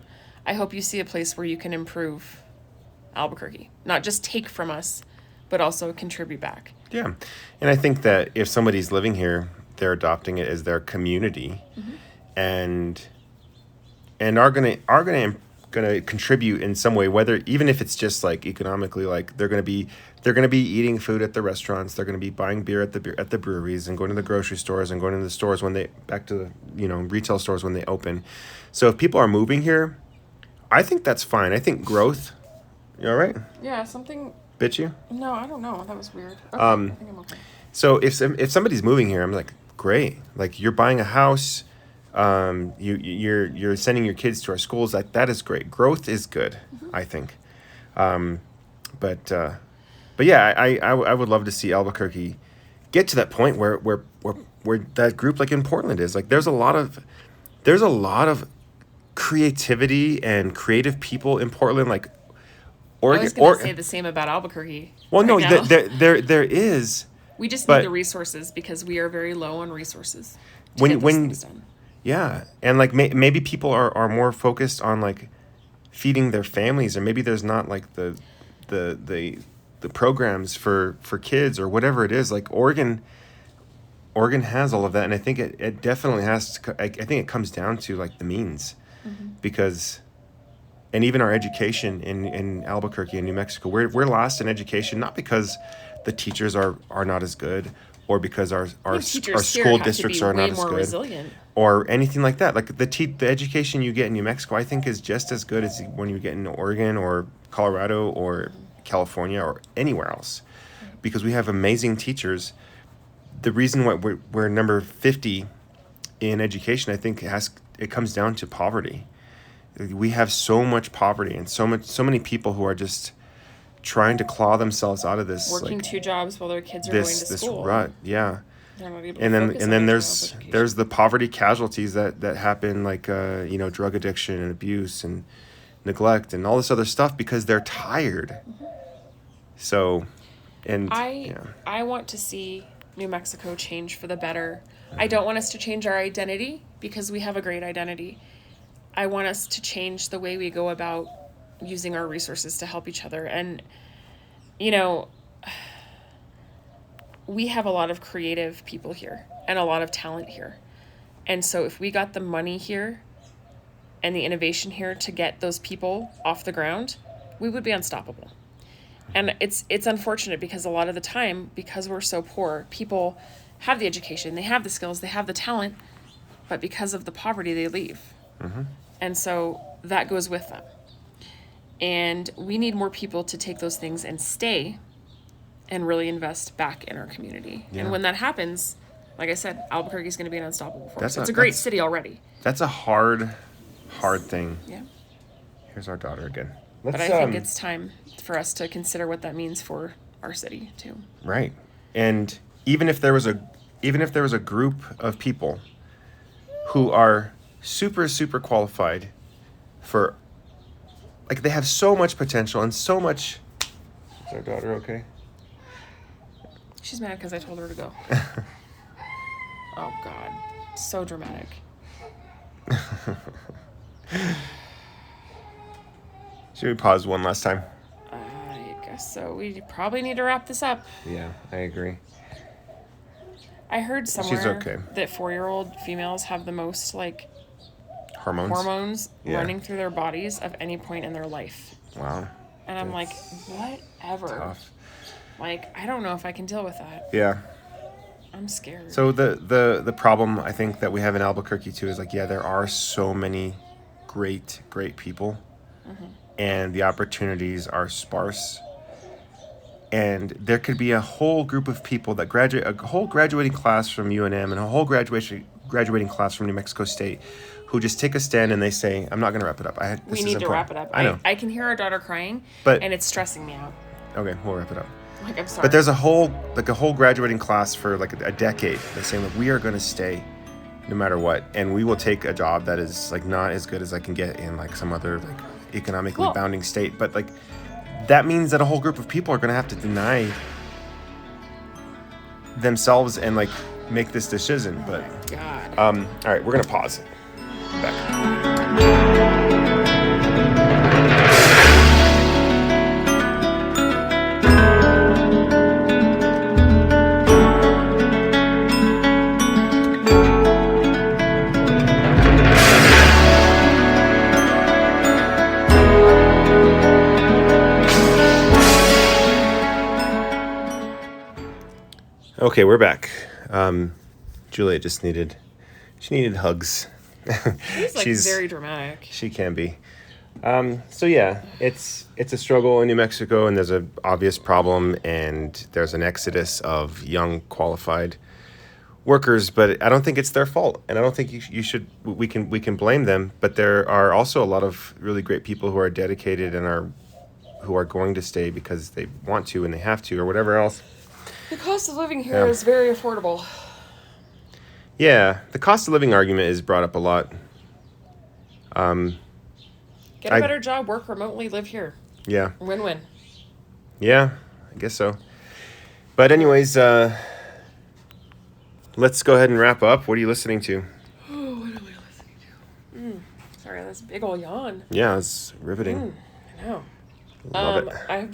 I hope you see a place where you can improve Albuquerque, not just take from us, but also contribute back. Yeah. And I think that if somebody's living here, they're adopting it as their community and are going to contribute in some way, whether even if it's just like economically, like they're going to be eating food at the restaurants, they're going to be buying beer at the breweries and going to the grocery stores and going to the stores back to the retail stores when they open. So if people are moving here, I think that's fine. I think growth. You all right? Yeah, something Bit you? No, I don't know. That was weird. Okay, I think I'm okay. So if somebody's moving here, I'm like, great. Like you're buying a house, you're sending your kids to our schools. That is great. Growth is good, I think. But yeah, I would love to see Albuquerque get to that point where that group like in Portland is. Like there's a lot of creativity and creative people in Portland. Like Oregon, I was going to say the same about Albuquerque. well, no, right now. there is. We just but- need the resources because we are very low on resources. To When- get these when- things done. Yeah, and like maybe people are more focused on like feeding their families, or maybe there's not like the programs for kids or whatever it is. Like Oregon has all of that, and I think it definitely has to. I think it comes down to like the means, because. And even our education in Albuquerque and New Mexico, we're lost in education, not because the teachers are not as good, or because our school districts are not as good, resilient. or anything like that. Like the education you get in New Mexico, I think is just as good as when you get in Oregon or Colorado or California or anywhere else, because we have amazing teachers. The reason why we're number 50 in education, I think, it comes down to poverty. We have so much poverty and so many people who are just trying to claw themselves out of this, Working like, 2 jobs while their kids are going to this school. rut. Yeah. They're not able to And then focus on their child's education. there's the poverty casualties that happen, like drug addiction and abuse and neglect and all this other stuff, because they're tired. So, and I want to see New Mexico change for the better. I don't want us to change our identity because we have a great identity. I want us to change the way we go about using our resources to help each other. And, we have a lot of creative people here and a lot of talent here. And so if we got the money here and the innovation here to get those people off the ground, we would be unstoppable. And it's unfortunate because a lot of the time, because we're so poor, people have the education, they have the skills, they have the talent, but because of the poverty, they leave. And so that goes with them. And we need more people to take those things and stay and really invest back in our community. Yeah. And when that happens, like I said, Albuquerque is going to be an unstoppable force. That's It's a great city already. That's a hard thing. Yeah. Here's our daughter again. But I think it's time for us to consider what that means for our city too. Right. And even if there was a group of people who are super qualified for, like, they have so much potential and so much. Is our daughter okay? She's mad because I told her to go. Oh God, so dramatic. Should we pause one last time? I guess so. We probably need to wrap this up. Yeah, I agree. I heard somewhere She's okay. that 4-year-old females have the most like Hormones? Yeah. running through their bodies of any point in their life. Wow. And I'm like, That's whatever. tough. Like, I don't know if I can deal with that. Yeah. I'm scared. So the problem I think that we have in Albuquerque too is like, yeah, there are so many great people, and the opportunities are sparse. And there could be a whole group of people that graduate, a whole graduating class from UNM and a whole graduating class from New Mexico State, who just take a stand and they say, "I'm not going to wrap it up. We need to wrap it up. I know. I can hear our daughter crying, But- and it's stressing me out. Okay, we'll wrap it up. Like, I'm sorry. But there's a whole graduating class for like a decade that's saying, "Look, we are going to stay no matter what, and we will take a job that is like not as good as I can get in like some other like economically bounding state." But like that means that a whole group of people are going to have to deny themselves and like make this decision. But God. all right, we're going to pause. Back. Okay, we're back. Juliet just needed hugs. She's like very dramatic. She can be. So yeah, it's a struggle in New Mexico, and there's an obvious problem, and there's an exodus of young qualified workers, but I don't think it's their fault, and I don't think you should. We can blame them, but there are also a lot of really great people who are dedicated and who are going to stay because they want to and they have to or whatever else. The cost of living here is very affordable. Yeah, the cost of living argument is brought up a lot. Get a better job, work remotely, live here. Yeah. Win-win. Yeah, I guess so. But anyways, let's go ahead and wrap up. What are you listening to? Oh, what are we listening to? Sorry, that's a big ol' yawn. Yeah, it's riveting. I know. Love it. I've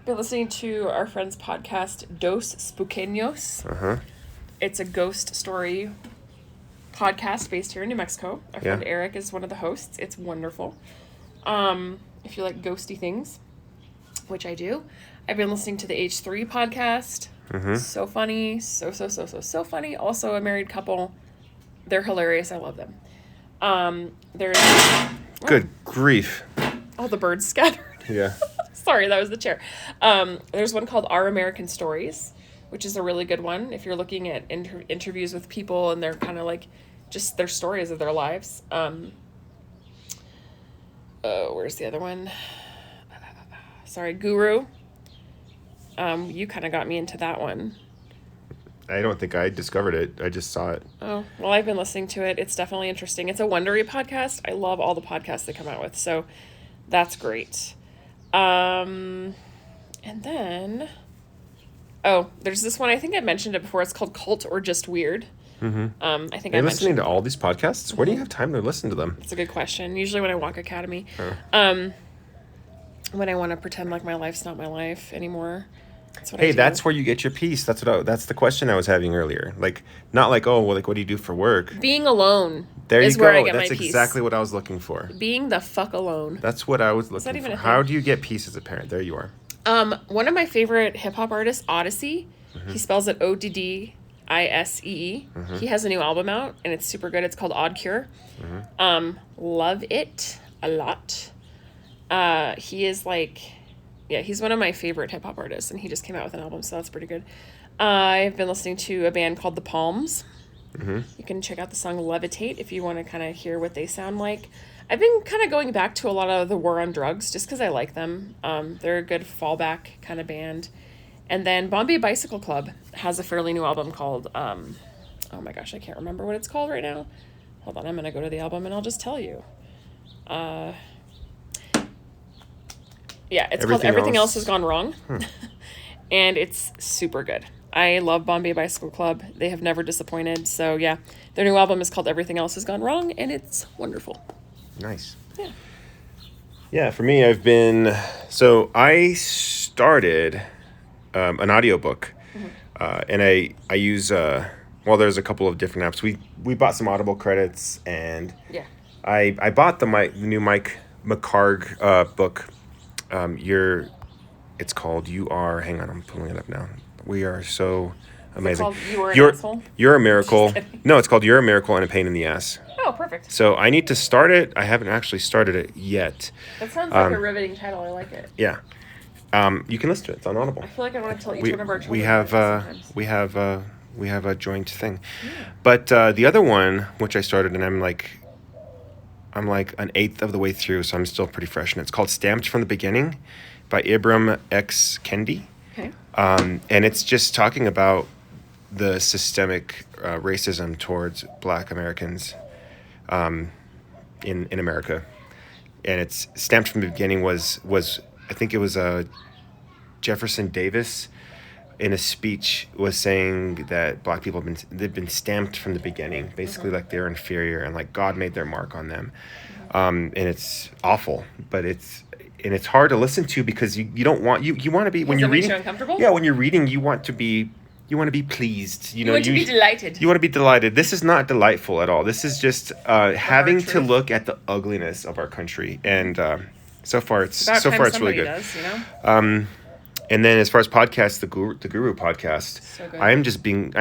been listening to our friend's podcast, Dos Spookeños. Uh-huh. It's a ghost story podcast based here in New Mexico. Our friend Eric is one of the hosts. It's wonderful. If you like ghosty things, which I do. I've been listening to the H3 podcast. Mm-hmm. So funny. So funny. Also a married couple. They're hilarious. I love them. There's... Good grief. All the birds scattered. Yeah. Sorry, that was the chair. There's one called Our American Stories, which is a really good one if you're looking at interviews with people and they're kind of like just their stories of their lives. Where's the other one? Sorry, Guru. You kind of got me into that one. I don't think I discovered it. I just saw it. Oh, well, I've been listening to it. It's definitely interesting. It's a Wondery podcast. I love all the podcasts they come out with, so that's great. And then... Oh, there's this one. I think I mentioned it before. It's called Cult or Just Weird. Mm-hmm. I think Are I you mentioned listening to all these podcasts? Where do you have time to listen to them? It's a good question. Usually when I walk Academy. When I want to pretend like my life's not my life anymore. That's what I do. That's where you get your peace. That's the question I was having earlier. Like, not like, oh, well, like, what do you do for work? Being alone There is you go. where I get That's my peace. exactly what I was looking for. Being the fuck alone. That's what I was looking even for. a How thing? do you get peace as a parent? There you are. One of my favorite hip hop artists, Odyssey. He spells it Oddisee. He has a new album out, and it's super good. It's called Odd Cure. Love it a lot. He is like, yeah, he's one of my favorite hip hop artists, and he just came out with an album, so that's pretty good. I've been listening to a band called The Palms. You can check out the song Levitate if you want to kind of hear what they sound like. I've been kind of going back to a lot of the War on Drugs just because I like them. They're a good fallback kind of band. And then Bombay Bicycle Club has a fairly new album called, oh my gosh, I can't remember what it's called right now. Hold on, I'm going to go to the album and I'll just tell you. Yeah, it's called Everything Else Has Gone Wrong. And it's super good. I love Bombay Bicycle Club. They have never disappointed. So yeah, their new album is called Everything Else Has Gone Wrong, and it's wonderful. Nice. Yeah. Yeah, for me, I started an audiobook, and I use, there's a couple of different apps. We bought some Audible credits, and Yeah. I bought the new Mike McHargue book. It's called You Are, hang on, I'm pulling it up now. We Are So Amazing. It's called You Are an Asshole? You're a Miracle. No, it's called You're a Miracle and a Pain in the Ass. Oh, perfect. So I need to start it. I haven't actually started it yet. That sounds like a riveting title. I like it. Yeah. You can listen to it. It's on Audible. I feel like I want to tell each one of our children. We have a joint thing. Yeah. But the other one, which I started, and I'm like an eighth of the way through, so I'm still pretty fresh. And it's called Stamped from the Beginning by Ibram X. Kendi. Okay. And it's just talking about the systemic racism towards Black Americans in America. And it's Stamped from the Beginning was I think it was Jefferson Davis in a speech was saying that Black people they've been stamped from the beginning, basically like they're inferior and like God made their mark on them. And it's awful, but it's hard to listen to because you don't want you want to be when you're reading. Does that make you uncomfortable? Yeah, when you're reading, you want to be pleased. You want to be delighted. You want to be delighted. This is not delightful at all. This is just having to look at the ugliness of our country, and so far it's really good. Does, you know? And then as far as podcasts, the Guru podcast, so good. I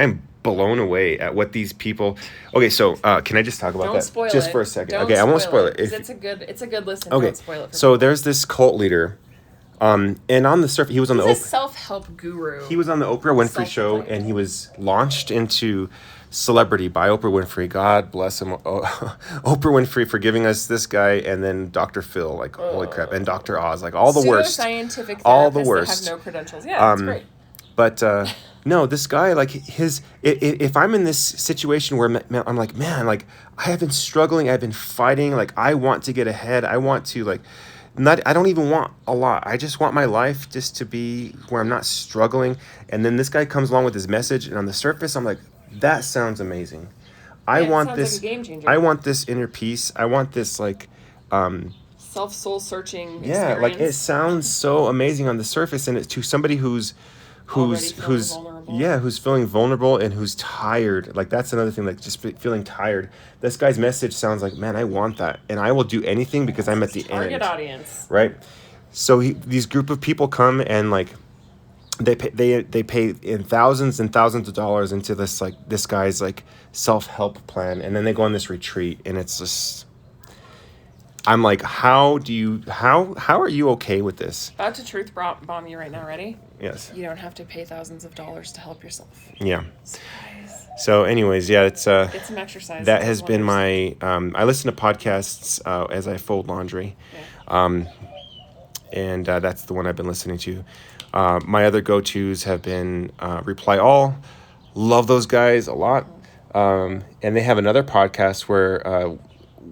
am blown away at what these people. Okay, so can I just talk about that spoil just it. for a second? Don't okay, I won't spoil it. It's a good listen. Okay, don't spoil it for so people. there's this cult leader, and on the surface, he was on He's the a self-help guru. He was on the Oprah Winfrey show, and he was launched into celebrity by Oprah Winfrey. God bless him, Oprah Winfrey, for giving us this guy, and then Dr. Phil, like holy crap, and Dr. Oz, like all the worst, scientific all the worst. That have no credentials. Yeah, that's great. But no, this guy, like if I'm in this situation where I'm like, man, like I have been struggling, I've been fighting, like I want to get ahead, I want to I don't even want a lot. I just want my life just to be where I'm not struggling. And then this guy comes along with his message, and on the surface, I'm like, that sounds amazing. I want this. Like a game changer. I want this inner peace. I want this soul searching. Yeah, like it sounds so amazing on the surface, and it's to somebody who's feeling vulnerable and who's tired. Like that's another thing, like just feeling tired. This guy's message sounds like, man, I want that, and I will do anything because I'm at the target end. Audience, right? So these group of people come and like they pay in thousands and thousands of dollars into this guy's like self-help plan, and then they go on this retreat, and it's just. I'm like, how are you okay with this? About to truth bomb you right now. Ready? Yes. You don't have to pay thousands of dollars to help yourself. Yeah. So anyways, yeah, it's an exercise. That has been my, I listen to podcasts as I fold laundry. Yeah. And that's the one I've been listening to. My other go-tos have been Reply All. Love those guys a lot. And they have another podcast where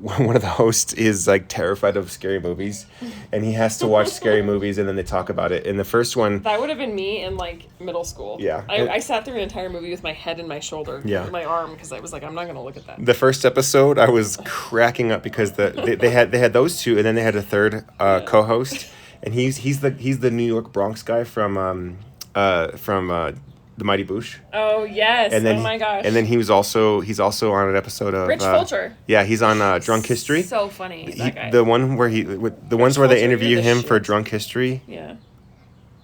one of the hosts is like terrified of scary movies, and he has to watch scary movies, and then they talk about it. In the first one, that would have been me in like middle school. Yeah, I sat through an entire movie with my head in my shoulder, my arm, because I was like, I'm not gonna look at that. The first episode, I was cracking up because they had those two, and then they had a third co-host, and he's the New York Bronx guy from The Mighty Boosh. Oh yes! And then, oh my gosh! And then he's also on an episode of Rich Fulcher. Yeah, he's on Drunk History. So funny, that guy. The one where where they interview him for Drunk History. Yeah.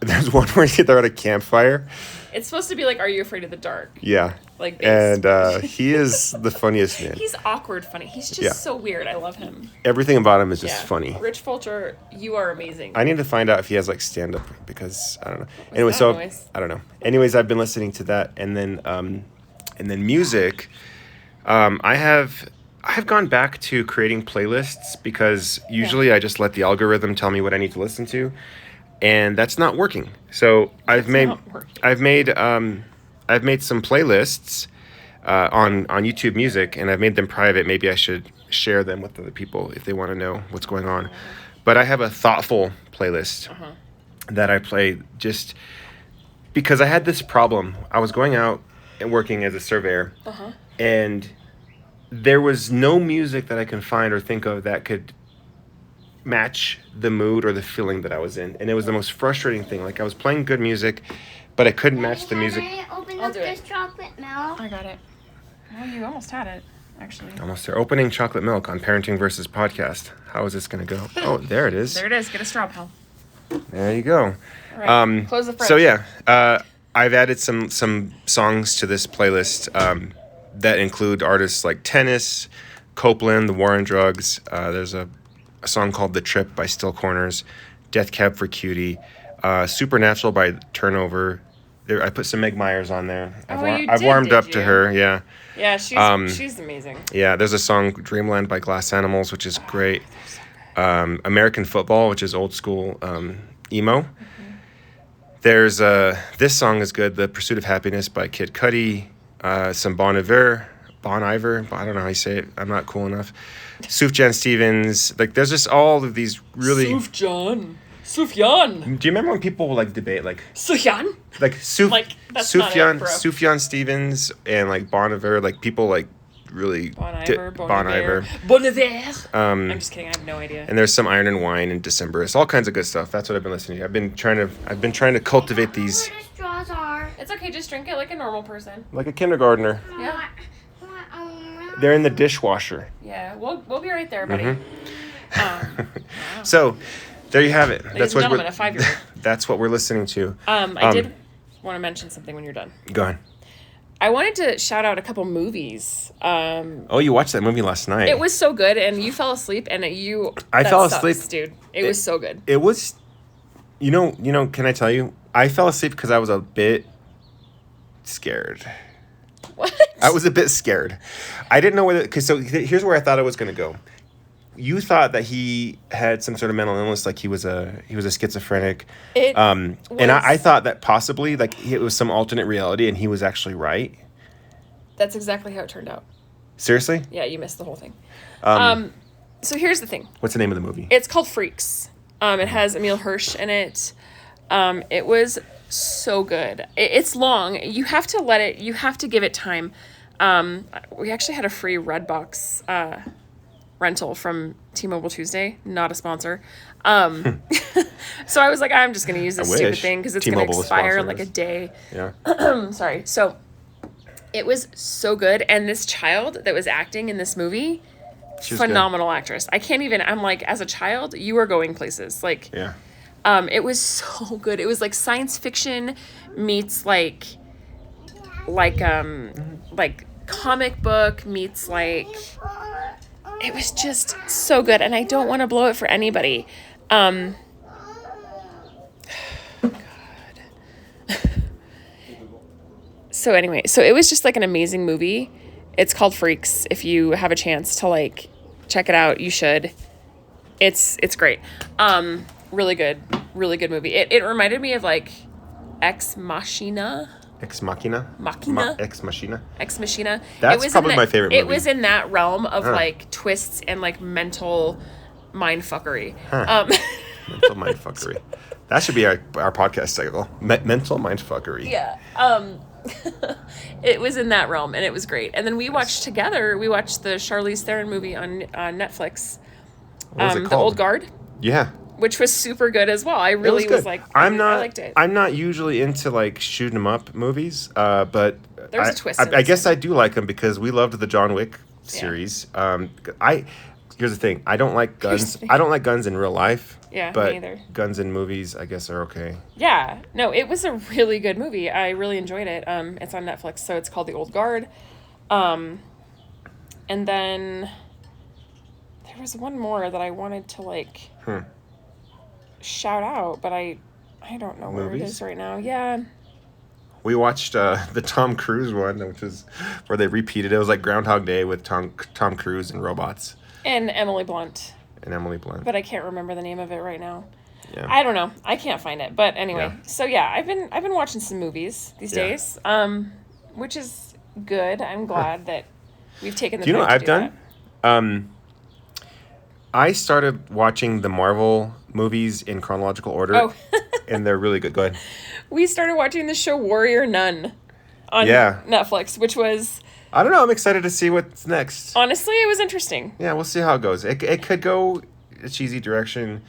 There's one where they're at a campfire. It's supposed to be like, Are You Afraid of the Dark? Yeah. Like and he is the funniest man. He's awkward funny. He's just so weird. I love him. Everything about him is just funny. Rich Fulcher, you are amazing. I need to find out if he has like stand up because I don't know. Anyway, so noise? I don't know. Anyways, I've been listening to that, and then music. I've gone back to creating playlists because usually I just let the algorithm tell me what I need to listen to, and that's not working. So I've made some playlists on YouTube Music, and I've made them private. Maybe I should share them with other people if they want to know what's going on. But I have a thoughtful playlist that I play just because I had this problem. I was going out and working as a surveyor, and there was no music that I can find or think of that could match the mood or the feeling that I was in. And it was the most frustrating thing. Like, I was playing good music, but I couldn't match the music. Open up this chocolate milk. I got it. Well, you almost had it, actually. Almost there. Opening chocolate milk on Parenting Versus Podcast. How is this going to go? Oh, there it is. There it is. Get a straw, pal. There you go. All right. Close the fridge. So, yeah. I've added some songs to this playlist that include artists like Tennis, Copeland, The War on Drugs. There's a song called The Trip by Still Corners, Death Cab for Cutie, Supernatural by Turnover. I put some Meg Myers on there. I've warmed up to her, yeah. Yeah, she's amazing. Yeah, there's a song, Dreamland by Glass Animals, which is great. American Football, which is old school emo. There's this song is good, The Pursuit of Happiness by Kid Cudi. Some Bon Iver, I don't know how you say it. I'm not cool enough. Sufjan Stevens. Like, there's just all of these really... Sufjan. Do you remember when people like debate like... Sufjan? Like, that's not it, bro. Sufjan Stevens and like Bon Iver, like people like really... Bon Iver. I'm just kidding. I have no idea. And there's some Iron and Wine and December. It's all kinds of good stuff. That's what I've been listening to. I've been trying to cultivate these... Where the straws are. It's okay. Just drink it like a normal person. Like a kindergartner. Yeah. They're in the dishwasher. Yeah, we'll be right there, buddy. Wow. So, there you have it. Ladies and gentlemen, a 5-year-old. That's what we're listening to. I did want to mention something when you're done. Go ahead. I wanted to shout out a couple movies. Oh, you watched that movie last night. It was so good, and you fell asleep, and I fell asleep, dude. It was so good. It was, you know. Can I tell you? I fell asleep because I was a bit scared. What? I was a bit scared. I didn't know whether, because so here's where I thought it was going to go. You thought that he had some sort of mental illness, like he was a schizophrenic. And I thought that possibly like it was some alternate reality, and he was actually right. That's exactly how it turned out. Seriously? Yeah, you missed the whole thing. So here's the thing. What's the name of the movie? It's called Freaks. It has Emile Hirsch in it. It was so good. It's long. You have to give it time. We actually had a free Redbox rental from T-Mobile Tuesday, not a sponsor. So I was like, I'm just going to use this stupid thing because it's going to expire in like a day. Yeah. Sorry. So it was so good. And this child that was acting in this movie, phenomenal actress. I can't even, I'm like, as a child, you were going places. Like, yeah. It was so good. It was like science fiction meets like comic book meets like, it was just so good. And I don't want to blow it for anybody. God. So anyway, so it was just like an amazing movie. It's called Freaks. If you have a chance to like check it out, you should. It's great. Really good movie. It reminded me of like Ex Machina. Ex Machina? Ex Machina? Ex Machina. That's probably my favorite movie. It was in that realm of like twists and like mental mindfuckery. Mental mindfuckery. That should be our podcast title. Mental mindfuckery. Yeah. It was in that realm and it was great. And then we watched the Charlize Theron movie on Netflix. What was it called? The Old Guard. Yeah. Which was super good as well. I really was like, I liked it. I'm not usually into like shoot 'em up movies, but there's a twist. I guess I do like them because we loved the John Wick series. Here's the thing. I don't like Here's guns. the thing. I don't like guns in real life. Yeah, me but neither. guns in movies, I guess, are okay. Yeah, no, it was a really good movie. I really enjoyed it. It's on Netflix, so it's called The Old Guard. And then there was one more that I wanted to like shout out, but I don't know where it Movies? is right now. Yeah. We watched the Tom Cruise one, which was where they repeated it. It was like Groundhog Day with Tom Cruise and robots And Emily Blunt, and Emily Blunt. but I can't remember the name of it right now. Yeah. I don't know. I can't find it. But anyway, Yeah. so yeah, I've been watching some movies these Yeah. days, which is good. I'm glad that we've taken the Do you know time what I've to done? I started watching the Marvel movies in chronological order, Oh. and they're really good. Go ahead. We started watching the show Warrior Nun on Yeah. Netflix, which was, I don't know. I'm excited to see what's next. honestly, it was interesting. Yeah, we'll see how it goes. It could go a cheesy direction,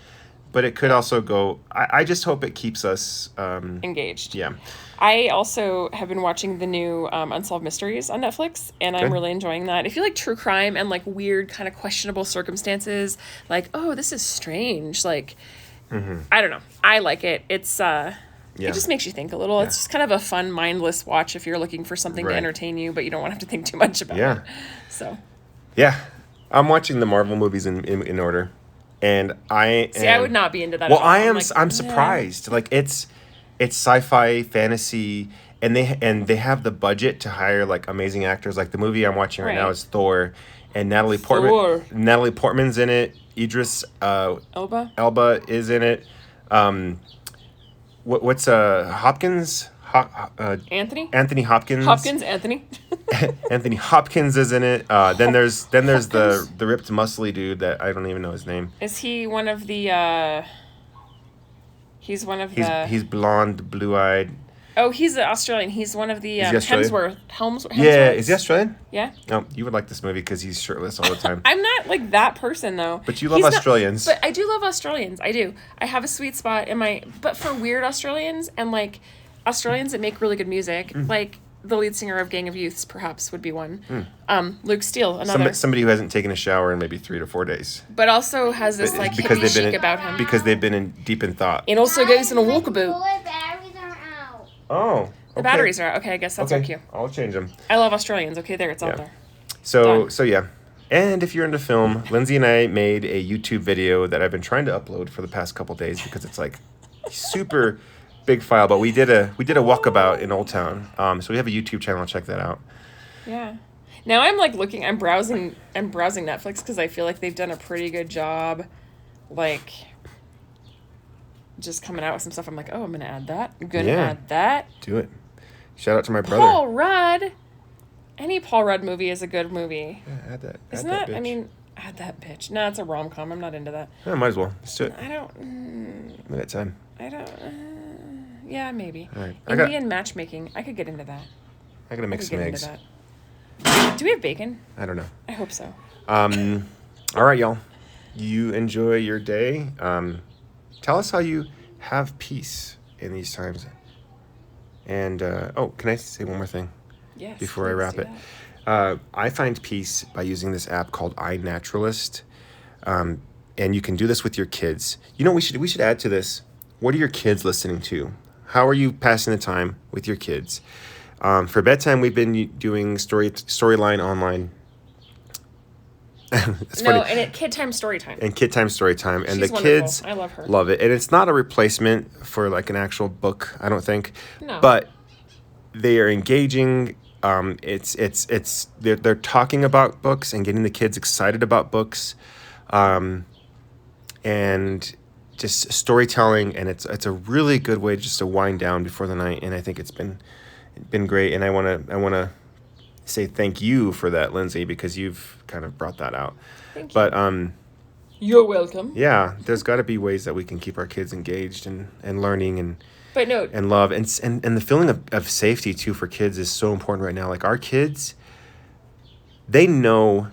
but it could also go. I just hope it keeps us. Engaged. Yeah. I also have been watching the new Unsolved Mysteries on Netflix, and I'm Okay. really enjoying that. If you like true crime and like weird, kind of questionable circumstances, like, oh, this is strange, like, I don't know. I like it. It's Yeah. it just makes you think a little. It's just kind of a fun, mindless watch if you're looking for something Right. to entertain you, but you don't want to have to think too much about Yeah. it. So, Yeah. I'm watching the Marvel movies in order, and I. see, I would not be into that. Well, at all. I am. like, I'm "Eh." surprised. Like it's sci-fi, fantasy, and they have the budget to hire like amazing actors. Like the movie I'm watching right now Right. is Thor, and Natalie Portman. Thor. Natalie Portman's in it. Idris Elba, Elba is in it. What's Hopkins? Anthony, Anthony Hopkins. Anthony. Anthony Hopkins is in it. Then there's the Hopkins? ripped muscly dude that I don't even know his name. Is he one of the? He's one of the. He's blonde, blue-eyed. Oh, he's Australian. He's one of the Is he Australian? Hemsworth. Yeah, is he Australian? Yeah. No, you would like this movie because he's shirtless all the time. I'm not like that person though. But you love He's not- Australians. but I do love Australians. I do. I have a sweet spot in my. But for weird Australians and like Australians that make really good music, Mm. like the lead singer of Gang of Youths, perhaps would be one. Luke Steele, another. Somebody who hasn't taken a shower in maybe 3 to 4 days. But also has this like because hippie they've been chic about him. because they've been in deep in thought. And also goes in a walkabout. Solar batteries are out. Oh, The batteries are out. Okay, I guess that's our cue. I'll change them. I love Australians. Okay, there, it's Yeah. out there. So Done. yeah. And if you're into film, Lindsay and I made a YouTube video that I've been trying to upload for the past couple days because it's like super big file. But we did a walkabout in Old Town. So we have a YouTube channel. Check that out. Yeah. Now I'm like looking. I'm browsing Netflix because I feel like they've done a pretty good job, like just coming out with some stuff. I'm like, oh, I'm gonna add that. I'm gonna Yeah. add that. Do it. Shout out to my brother. Paul Rudd. Any Paul Rudd movie is a good movie. Yeah, add that. Isn't add that? I bitch. mean, add that bitch. No, it's a rom com. I'm not into that. Yeah, might as well. Let's do it. I don't. We got time. I don't. Yeah, maybe. All right. I got. Indian matchmaking. I could get into that. I gotta I make could some get eggs. into that. Do we have bacon? I don't know. I hope so. All right, y'all. You enjoy your day. Tell us how you have peace in these times. And can I say one more thing Yes. before I please wrap do it? that. I find peace by using this app called iNaturalist. And you can do this with your kids. You know, we should add to this. What are your kids listening to? How are you passing the time with your kids? For bedtime, we've been doing Storyline online. It's No, funny. and Kid Time Story Time. And Kid Time Story Time. And She's the wonderful. kids I love her. love it. And it's not a replacement for like an actual book, I don't think. No. But they are engaging. They're talking about books and getting the kids excited about books. And just storytelling, and it's a really good way just to wind down before the night, and I think it's been great, and I want to say thank you for that, Lindsay, because you've kind of brought that out. Thank you. But You're welcome. yeah, there's got to be ways that we can keep our kids engaged and learning and But no, love and the feeling of safety too for kids is so important right now. Like our kids, they know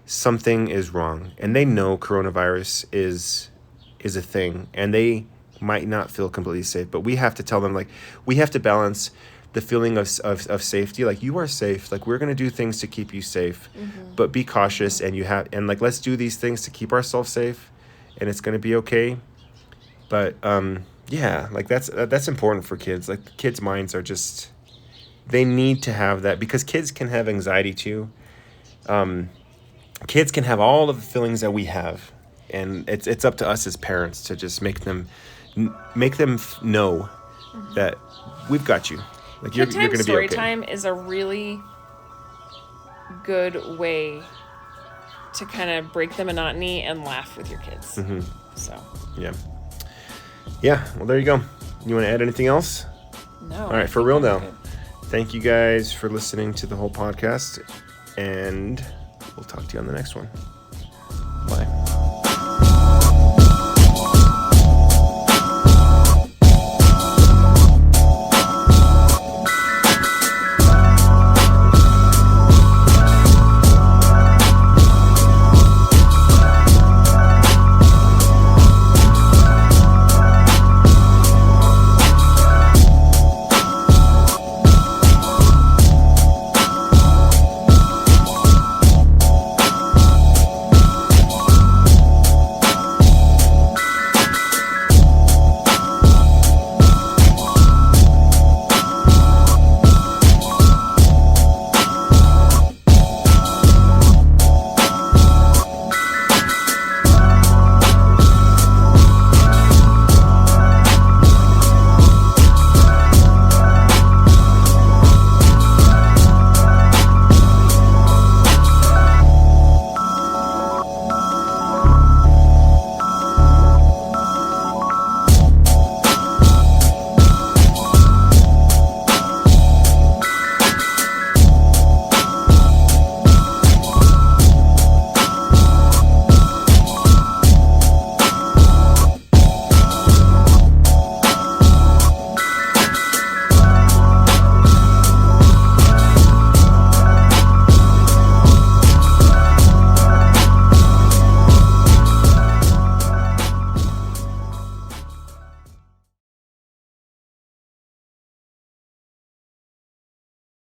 something is wrong, and they know coronavirus is a thing, and they might not feel completely safe, but we have to tell them, like, we have to balance the feeling of safety. Like, you are safe. Like, we're going to do things to keep you safe, but be cautious. And like, let's do these things to keep ourselves safe, and it's going to be okay. But yeah, like that's important for kids. Like, kids' minds are just, they need to have that, because kids can have anxiety too. Kids can have all of the feelings that we have, and it's up to us as parents to just make them know that we've got you. Like, you're going to be okay. Story time is a really good way to kind of break the monotony and laugh with your kids. So yeah. Well, there you go. You want to add anything else? No. All right, for real now. Thank you guys for listening to the whole podcast, and we'll talk to you on the next one. Bye.